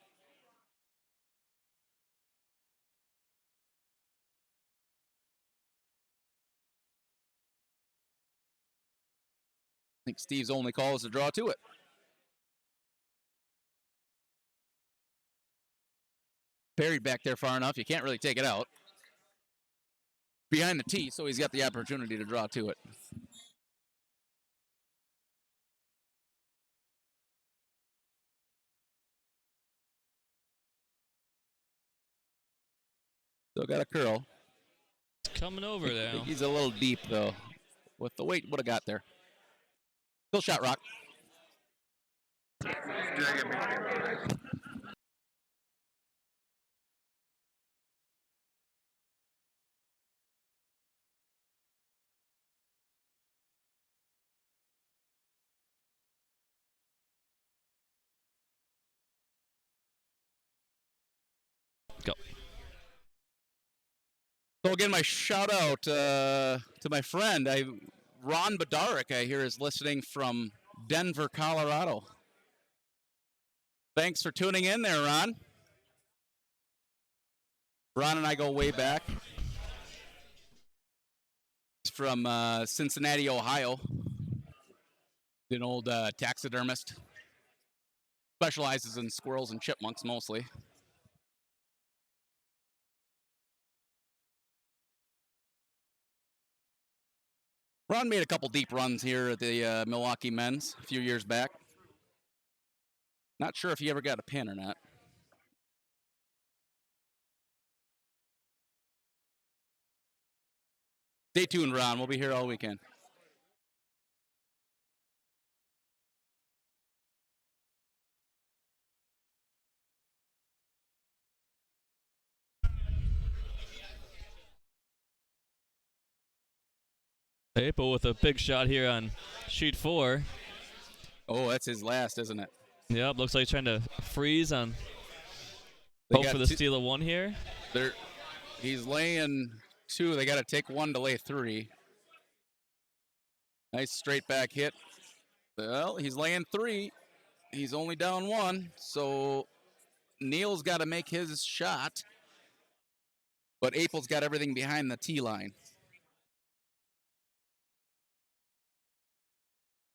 I think Steve's only call is to draw to it. Buried back there far enough, you can't really take it out. Behind the tee, so he's got the opportunity to draw to it. Still got a curl. It's coming over there. I think he's a little deep, though. With the weight, would have got there. Still shot rock. Go. So again, my shout out to my friend, Ron Badarik, I hear is listening from Denver, Colorado. Thanks for tuning in there, Ron. Ron and I go way back. He's from Cincinnati, Ohio. An old taxidermist. Specializes in squirrels and chipmunks mostly. Ron made a couple deep runs here at the Milwaukee Men's a few years back. Not sure if he ever got a pin or not. Stay tuned, Ron. We'll be here all weekend. April with a big shot here on sheet 4. Oh, that's his last, isn't it? Yep, looks like he's trying to freeze on. They Hope got for the steal of 1 here. He's laying 2. They got to take 1 to lay 3. Nice straight back hit. Well, he's laying 3. He's only down 1, so Neil's got to make his shot. But April's got everything behind the tee line.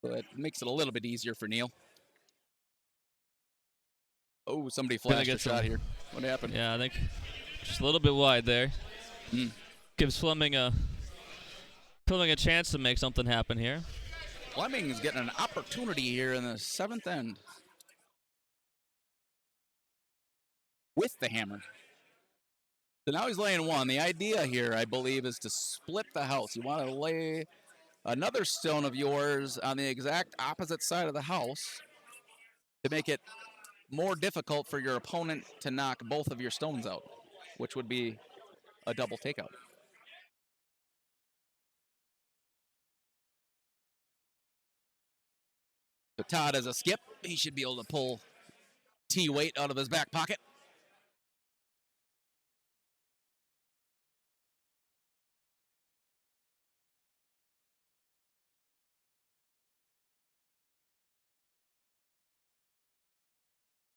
So it makes it a little bit easier for Neil. Oh, somebody flashed a shot here. What happened? Yeah, I think just a little bit wide there. Gives Flemming a chance to make something happen here. Flemming is getting an opportunity here in the 7th end. With the hammer. So now he's laying 1. The idea here, I believe, is to split the house. You want to lay another stone of yours on the exact opposite side of the house to make it more difficult for your opponent to knock both of your stones out, which would be a double takeout. So Todd has a skip. He should be able to pull tee weight out of his back pocket.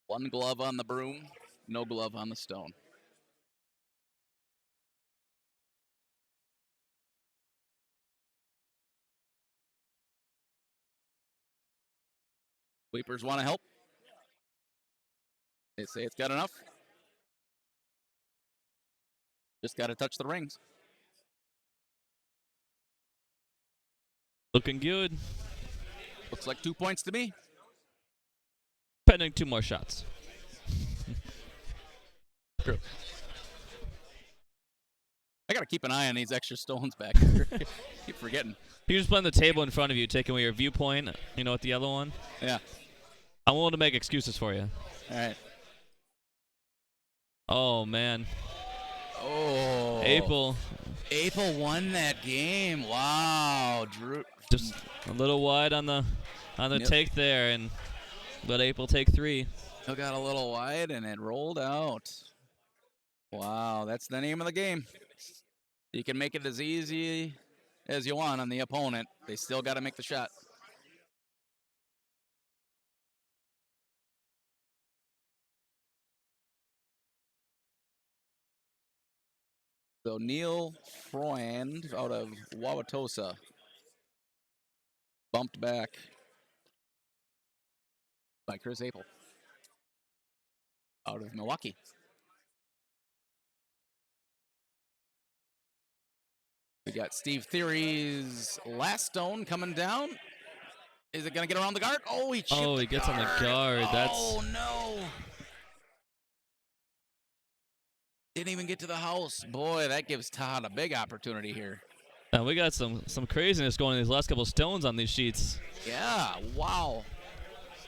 One glove on the broom, no glove on the stone. Sweepers want to help. They say it's got enough. Just got to touch the rings. Looking good. Looks like 2 points to me. Pending 2 more shots. True. I got to keep an eye on these extra stones back here. Keep forgetting. You just put on the table in front of you, taking away your viewpoint, with the yellow one. Yeah. I'm willing to make excuses for you. All right. Oh, man. Oh. April won that game. Wow. Drew. Just a little wide on the take there, and let April take 3. Still got a little wide, and it rolled out. Wow, that's the name of the game. You can make it as easy as you want on the opponent. They still got to make the shot. So Neil Freund out of Wauwatosa bumped back by Chris Apel out of Milwaukee. We got Steve Thery's last stone coming down. Is it going to get around the guard? Oh, he chipped he gets on the guard. Oh, no. Didn't even get to the house. Boy, that gives Todd a big opportunity here. We got some craziness going in these last couple of stones on these sheets. Yeah, wow.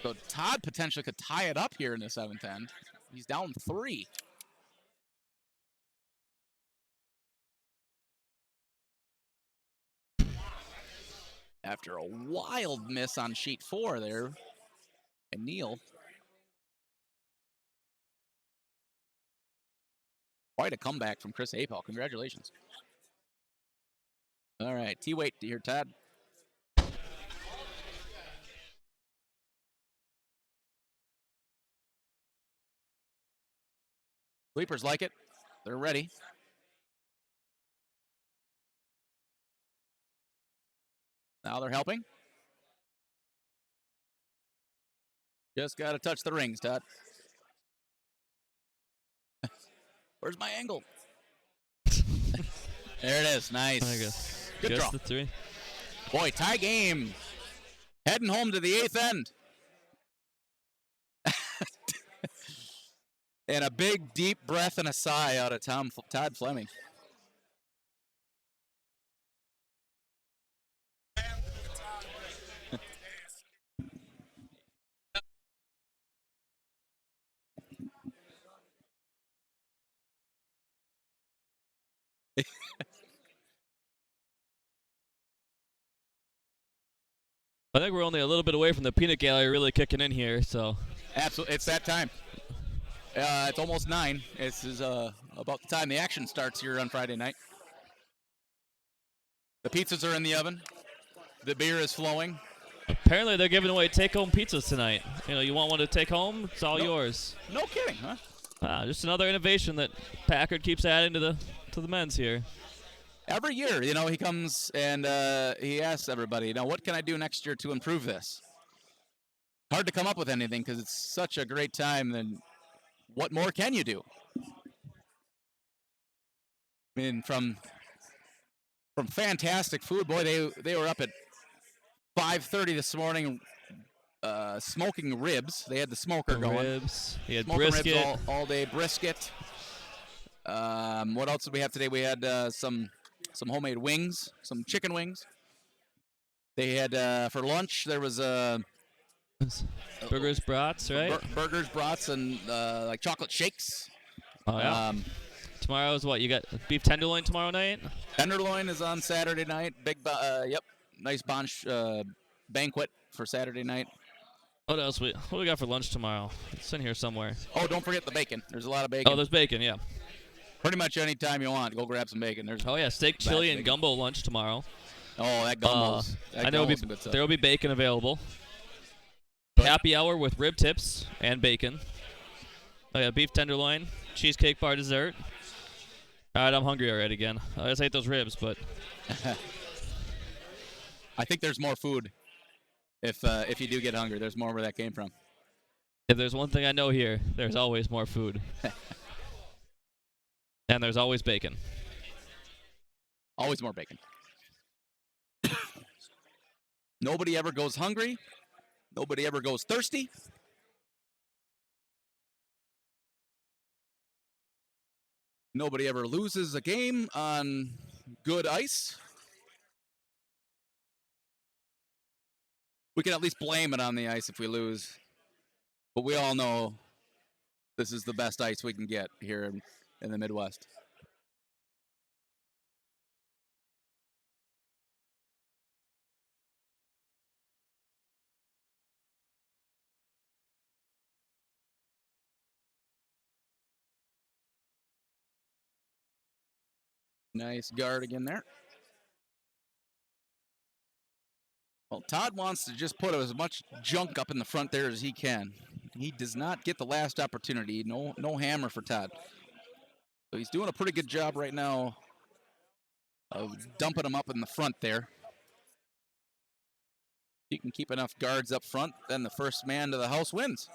So Todd potentially could tie it up here in the 7th end. He's down 3. After a wild miss on sheet 4 there. And Neil. Quite a comeback from Chris Apel. Congratulations. All right, T-weight here, Todd. Sweepers like it. They're ready. Now they're helping. Just got to touch the rings, Todd. Where's my angle? There it is. Nice. I guess. Good draw. The 3. Boy, tie game. Heading home to the 8th end. And a big, deep breath and a sigh out of Todd Flemming. I think we're only a little bit away from the peanut gallery really kicking in here, so. Absolutely, it's that time. It's almost 9. This is about the time the action starts here on Friday night. The pizzas are in the oven. The beer is flowing. Apparently they're giving away take-home pizzas tonight. You want one to take home? It's all yours. No kidding, huh? Just another innovation that Packard keeps adding to the men's here. Every year, he comes and he asks everybody, what can I do next year to improve this? Hard to come up with anything because it's such a great time. Then what more can you do? I mean, from fantastic food. Boy, they were up at 5:30 this morning smoking ribs. They had the smoker going. Ribs. He had smoking brisket. Ribs all day. Brisket. What else did we have today? We had some homemade wings, some chicken wings. They had for lunch. There was burgers, brats, right? Burgers, brats, and like chocolate shakes. Oh yeah. Tomorrow's what? You got beef tenderloin tomorrow night? Tenderloin is on Saturday night. Nice banquet for Saturday night. What else? What do we got for lunch tomorrow? It's in here somewhere. Oh, don't forget the bacon. There's a lot of bacon. Oh, there's bacon, yeah. Pretty much any time you want, go grab some bacon. Oh yeah, steak, chili, and gumbo lunch tomorrow. Oh, that gumbo's. I know there will be bacon available. Happy hour with rib tips and bacon. Oh yeah, beef tenderloin, cheesecake bar dessert. All right, I'm hungry already again. I just ate those ribs, but I think there's more food. If you do get hungry, there's more where that came from. If there's one thing I know here, there's always more food. And there's always bacon. Always more bacon. Nobody ever goes hungry. Nobody ever goes thirsty. Nobody ever loses a game on good ice. We can at least blame it on the ice if we lose. But we all know this is the best ice we can get here in the Midwest. Nice guard again there. Well, Todd wants to just put as much junk up in the front there as he can. He does not get the last opportunity. No hammer for Todd. So he's doing a pretty good job right now of dumping them up in the front there. If you can keep enough guards up front, then the first man to the house wins.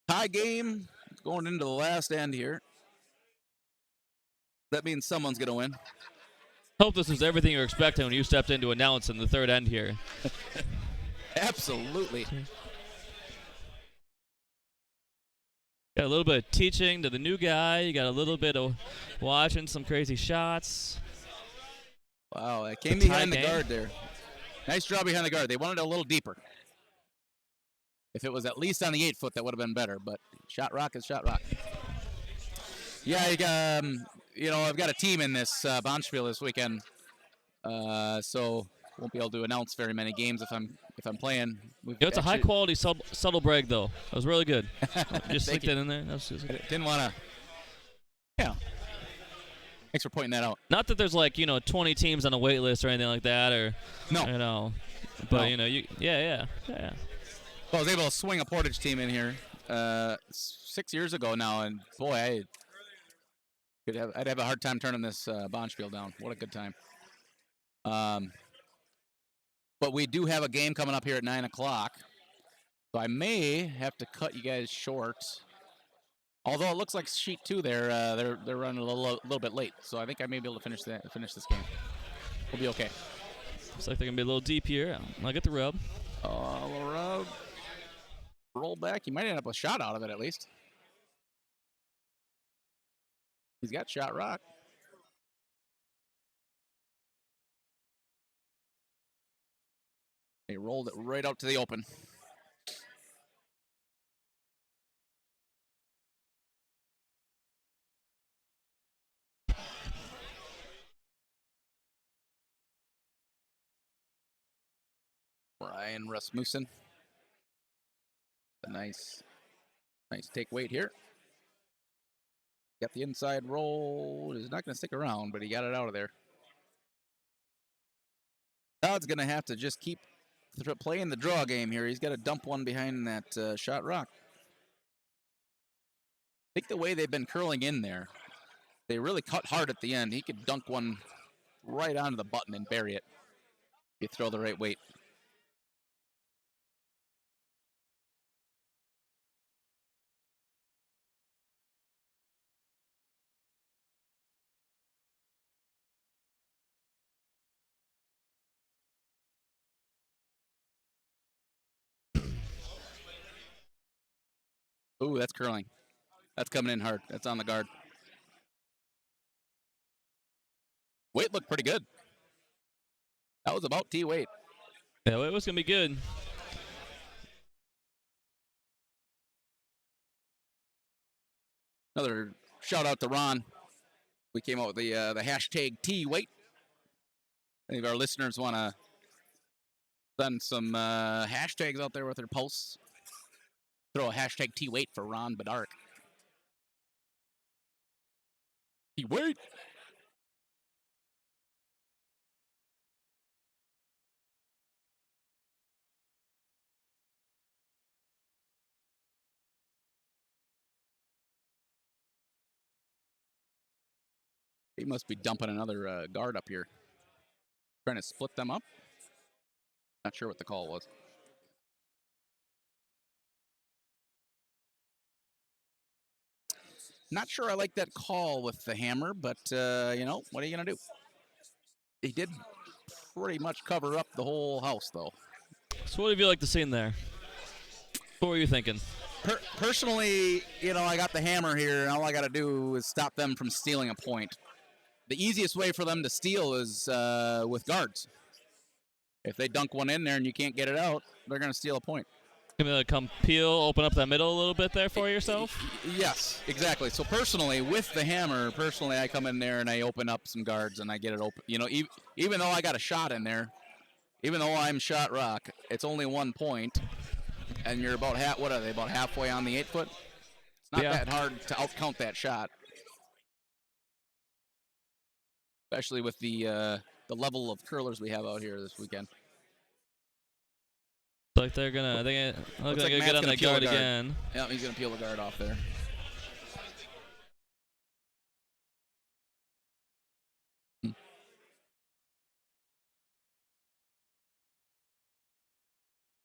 Tie game going into the last end here. That means someone's going to win. Hope this was everything you were expecting when you stepped in to announce in the third end here. Absolutely. Got a little bit of teaching to the new guy. You got a little bit of watching some crazy shots. Wow, that came behind the guard there. Nice job behind the guard. They wanted it a little deeper. If it was at least on the 8-foot, that would have been better. But shot rock is shot rock. Yeah, I've got a team in this Bonspiel this weekend, so won't be able to announce very many games if I'm playing. It's a high quality subtle brag though. That was really good. Just stick that in there. I didn't want to. Yeah. Thanks for pointing that out. Not that there's 20 teams on a wait list or anything like that, or no. But no. Yeah. Well, I was able to swing a Portage team in here 6 years ago now, and boy, I'd have a hard time turning this Bonspiel down. What a good time. But we do have a game coming up here at 9 o'clock, so I may have to cut you guys short. Although it looks like sheet 2 they're running a little bit late, so I think I may be able to finish this game. We'll be okay. Looks like they're gonna be a little deep here. I'll get the rub. A little rub. Roll back. You might end up with a shot out of it at least. He's got shot rock. He rolled it right out to the open. Ryan Rasmussen. A nice take weight here. Got the inside roll. He's not going to stick around, but he got it out of there. Todd's going to have to just keep playing the draw game here. He's got to dump one behind that shot rock. I think the way they've been curling in there, they really cut hard at the end. He could dunk one right onto the button and bury it if you throw the right weight. Ooh, that's curling. That's coming in hard. That's on the guard. Weight looked pretty good. That was about T weight. Yeah, it was going to be good. Another shout out to Ron. We came out with the hashtag T weight. Any of our listeners want to send some hashtags out there with their posts? Throw a hashtag T weight for Ron Bedark. T weight. He must be dumping another guard up here. Trying to split them up. Not sure what the call was. Not sure I like that call with the hammer, but, you know, what are you going to do? He did pretty much cover up the whole house, though. So what have you liked to see in there? What were you thinking? Personally, you know, I got the hammer here, and all I got to do is stop them from stealing a point. The easiest way for them to steal is with guards. If they dunk one in there and you can't get it out, they're going to steal a point. Gonna come peel, open up that middle a little bit there for yourself? Yes, exactly. So personally, with the hammer, I come in there and I open up some guards and I get it open. You know, even though I got a shot in there, even though I'm shot rock, it's only 1 point, and you're about what are they? About halfway on the 8 foot. It's not that hard to outcount that shot, especially with the level of curlers we have out here this weekend. Like they're gonna get on that guard again. Yeah, he's gonna peel the guard off there.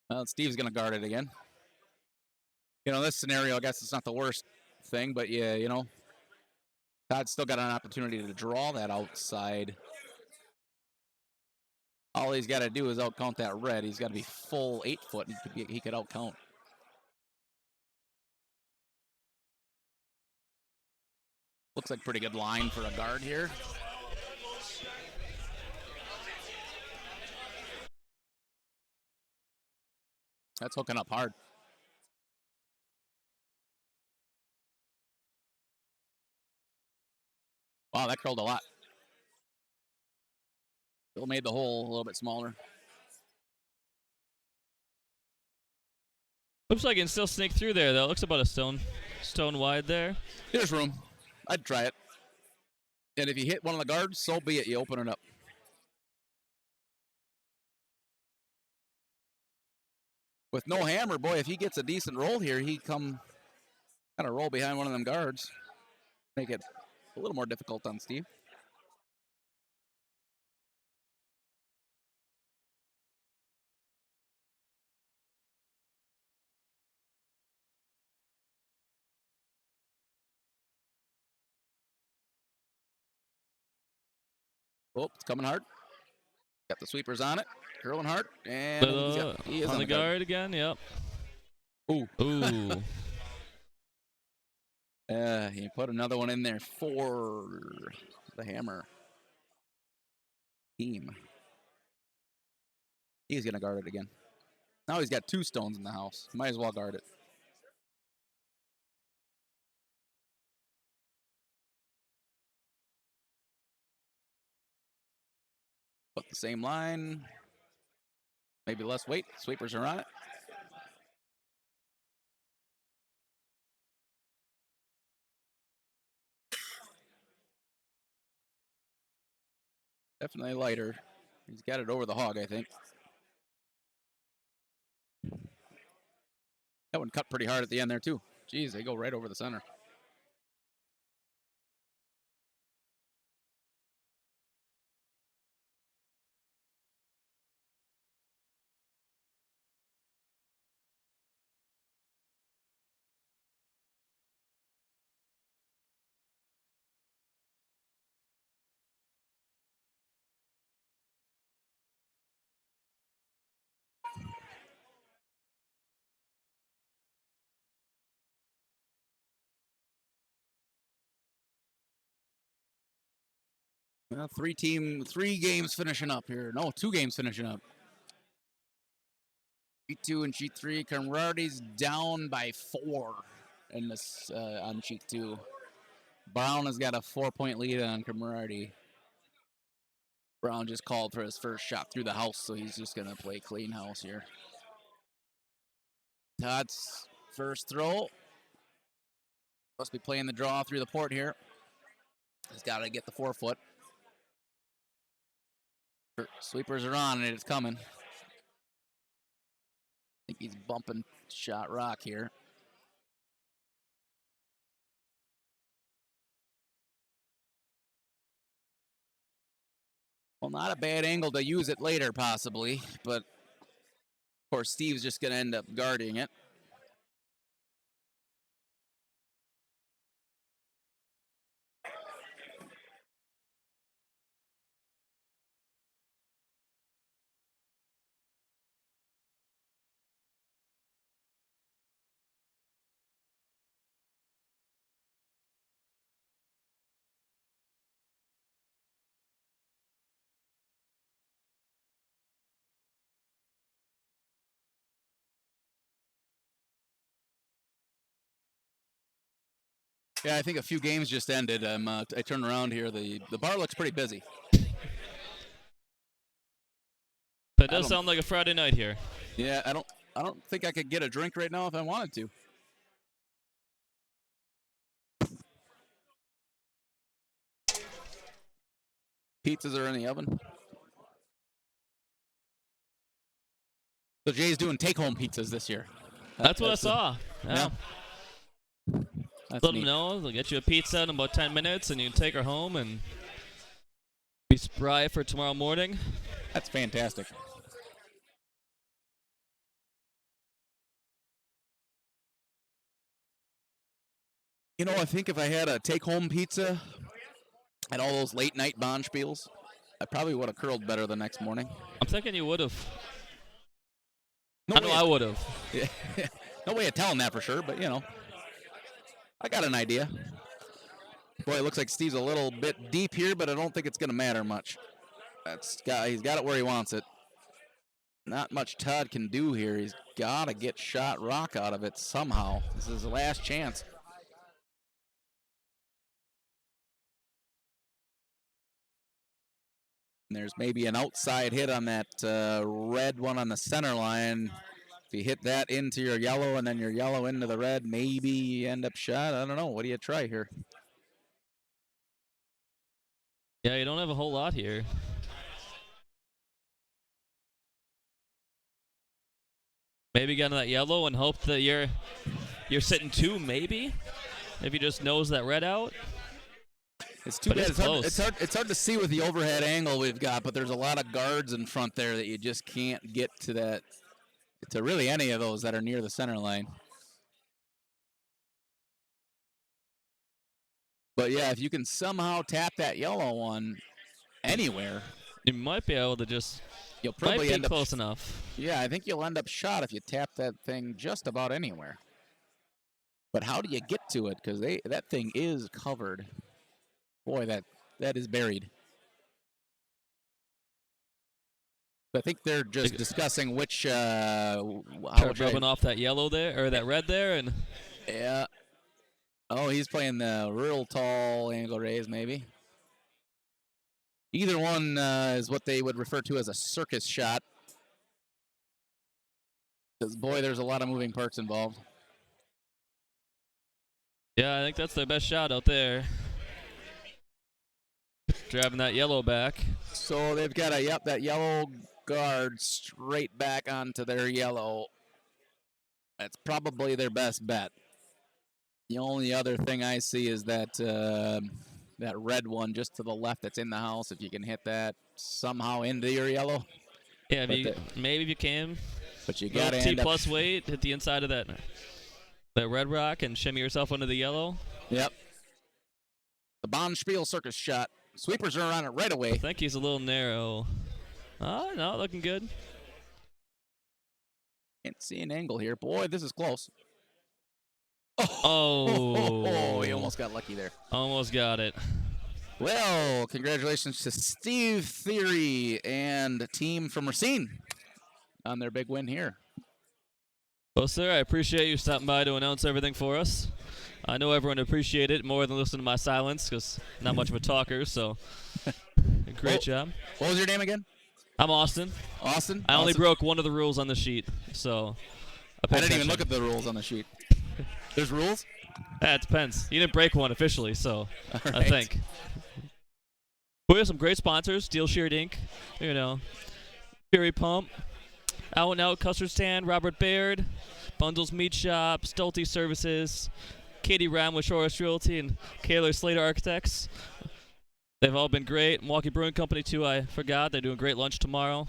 Well, Steve's gonna guard it again. You know, this scenario, I guess it's not the worst thing, but yeah, you know, Todd's still got an opportunity to draw that outside. All he's got to do is outcount that red. He's got to be full 8 foot. He could outcount. Looks like pretty good line for a guard here. That's hooking up hard. Wow, that curled a lot. Still made the hole a little bit smaller. Looks like it can still sneak through there, though. Looks about a stone wide there. There's room. I'd try it. And if you hit one of the guards, so be it. You open it up. With no hammer, boy, if he gets a decent roll here, he'd come kind of roll behind one of them guards. Make it a little more difficult on Steve. Oh, it's coming hard. Got the sweepers on it. Curling hard. And he is on the guard again, yep. Ooh. Ooh. He put another one in there for the hammer team. He's going to guard it again. Now he's got 2 stones in the house. Might as well guard it. Put the same line. Maybe less weight. Sweepers are on it. Definitely lighter. He's got it over the hog, I think. That one cut pretty hard at the end there, too. Jeez, they go right over the center. Well, three games finishing up here. No, 2 games finishing up. Sheet 2 and sheet 3. Conradi's down by 4 in this on sheet 2. Brown has got a 4-point lead on Conradi. Brown just called for his first shot through the house, so he's just gonna play clean house here. Todd's first throw. Must be playing the draw through the port here. He's got to get the 4-foot. Sweepers are on, and it's coming. I think he's bumping shot rock here. Well, not a bad angle to use it later, possibly, but of course, Steve's just going to end up guarding it. Yeah, I think a few games just ended. I turned around here. The bar looks pretty busy. That does sound like a Friday night here. Yeah, I don't think I could get a drink right now if I wanted to. Pizzas are in the oven. So Jay's doing take-home pizzas this year. That's what I saw. Yeah. That's Let neat. them know. They'll get you a pizza in about 10 minutes, and you can take her home and be spry for tomorrow morning. That's fantastic. You know, I think if I had a take-home pizza and all those late-night Bonspiels, I probably would have curled better the next morning. I'm thinking you would have. No I know I would have. Yeah. No way of telling that for sure, but, you know, I got an idea. Boy, it looks like Steve's a little bit deep here, but I don't think it's going to matter much. He's got it where he wants it. Not much Todd can do here. He's got to get shot rock out of it somehow. This is his last chance. And there's maybe an outside hit on that red one on the center line. If you hit that into your yellow and then your yellow into the red, maybe you end up shot. I don't know. What do you try here? Yeah, you don't have a whole lot here. Maybe get on that yellow and hope that you're sitting 2, maybe. If you just nose that red out. It's too bad. It's hard to see with the overhead angle we've got, but there's a lot of guards in front there that you just can't get to that, to really any of those that are near the center line. But yeah, if you can somehow tap that yellow one anywhere, you might be able to just. You'll probably end up close enough. Yeah, I think you'll end up shot if you tap that thing just about anywhere. But how do you get to it? Because that thing is covered. Boy, that is buried. I think they're just discussing which. Rubbing off that yellow there or that red there, and. Yeah. Oh, he's playing the real tall angle raise, maybe. Either one is what they would refer to as a circus shot. Because, boy, there's a lot of moving parts involved. Yeah, I think that's their best shot out there. Driving that yellow back. So they've got that yellow guard straight back onto their yellow. That's probably their best bet. The only other thing I see is that that red one just to the left that's in the house. If you can hit that somehow into your yellow. Yeah, maybe if you can. But you got to T end up. plus weight, hit the inside of that red rock and shimmy yourself under the yellow. Yep. The Bonspiel circus shot. Sweepers are on it right away. I think he's a little narrow. Oh, no, looking good. Can't see an angle here. Boy, this is close. Oh. He almost got lucky there. Almost got it. Well, congratulations to Steve Thery and team from Racine on their big win here. Well, sir, I appreciate you stopping by to announce everything for us. I know everyone appreciated it more than listening to my silence because not much of a talker, so great job. What was your name again? I'm Austin. Austin? I only broke one of the rules on the sheet, so I didn't even look at the rules on the sheet. There's rules? It depends. You didn't break one officially, so right. I think. We have some great sponsors, Steel Sheared Inc., Thery Pump, Out and Out Custard Stand, Robert Baird, Bundles Meat Shop, Stulte Services, Katie Ram with Shorest Realty, and Kaylor Slater Architects. They've all been great. Milwaukee Brewing Company, too, I forgot. They're doing great lunch tomorrow.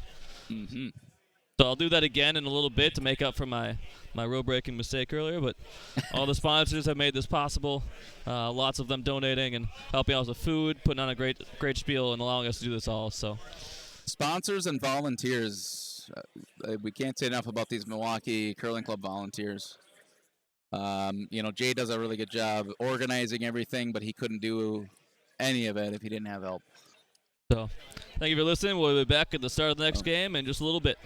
Mm-hmm. So I'll do that again in a little bit to make up for my road-breaking mistake earlier. But all the sponsors have made this possible. Lots of them donating and helping out with food, putting on a great spiel, and allowing us to do this all. So, sponsors and volunteers. We can't say enough about these Milwaukee Curling Club volunteers. Jay does a really good job organizing everything, but he couldn't do any of it if he didn't have help. So, thank you for listening. We'll be back at the start of the next game in just a little bit.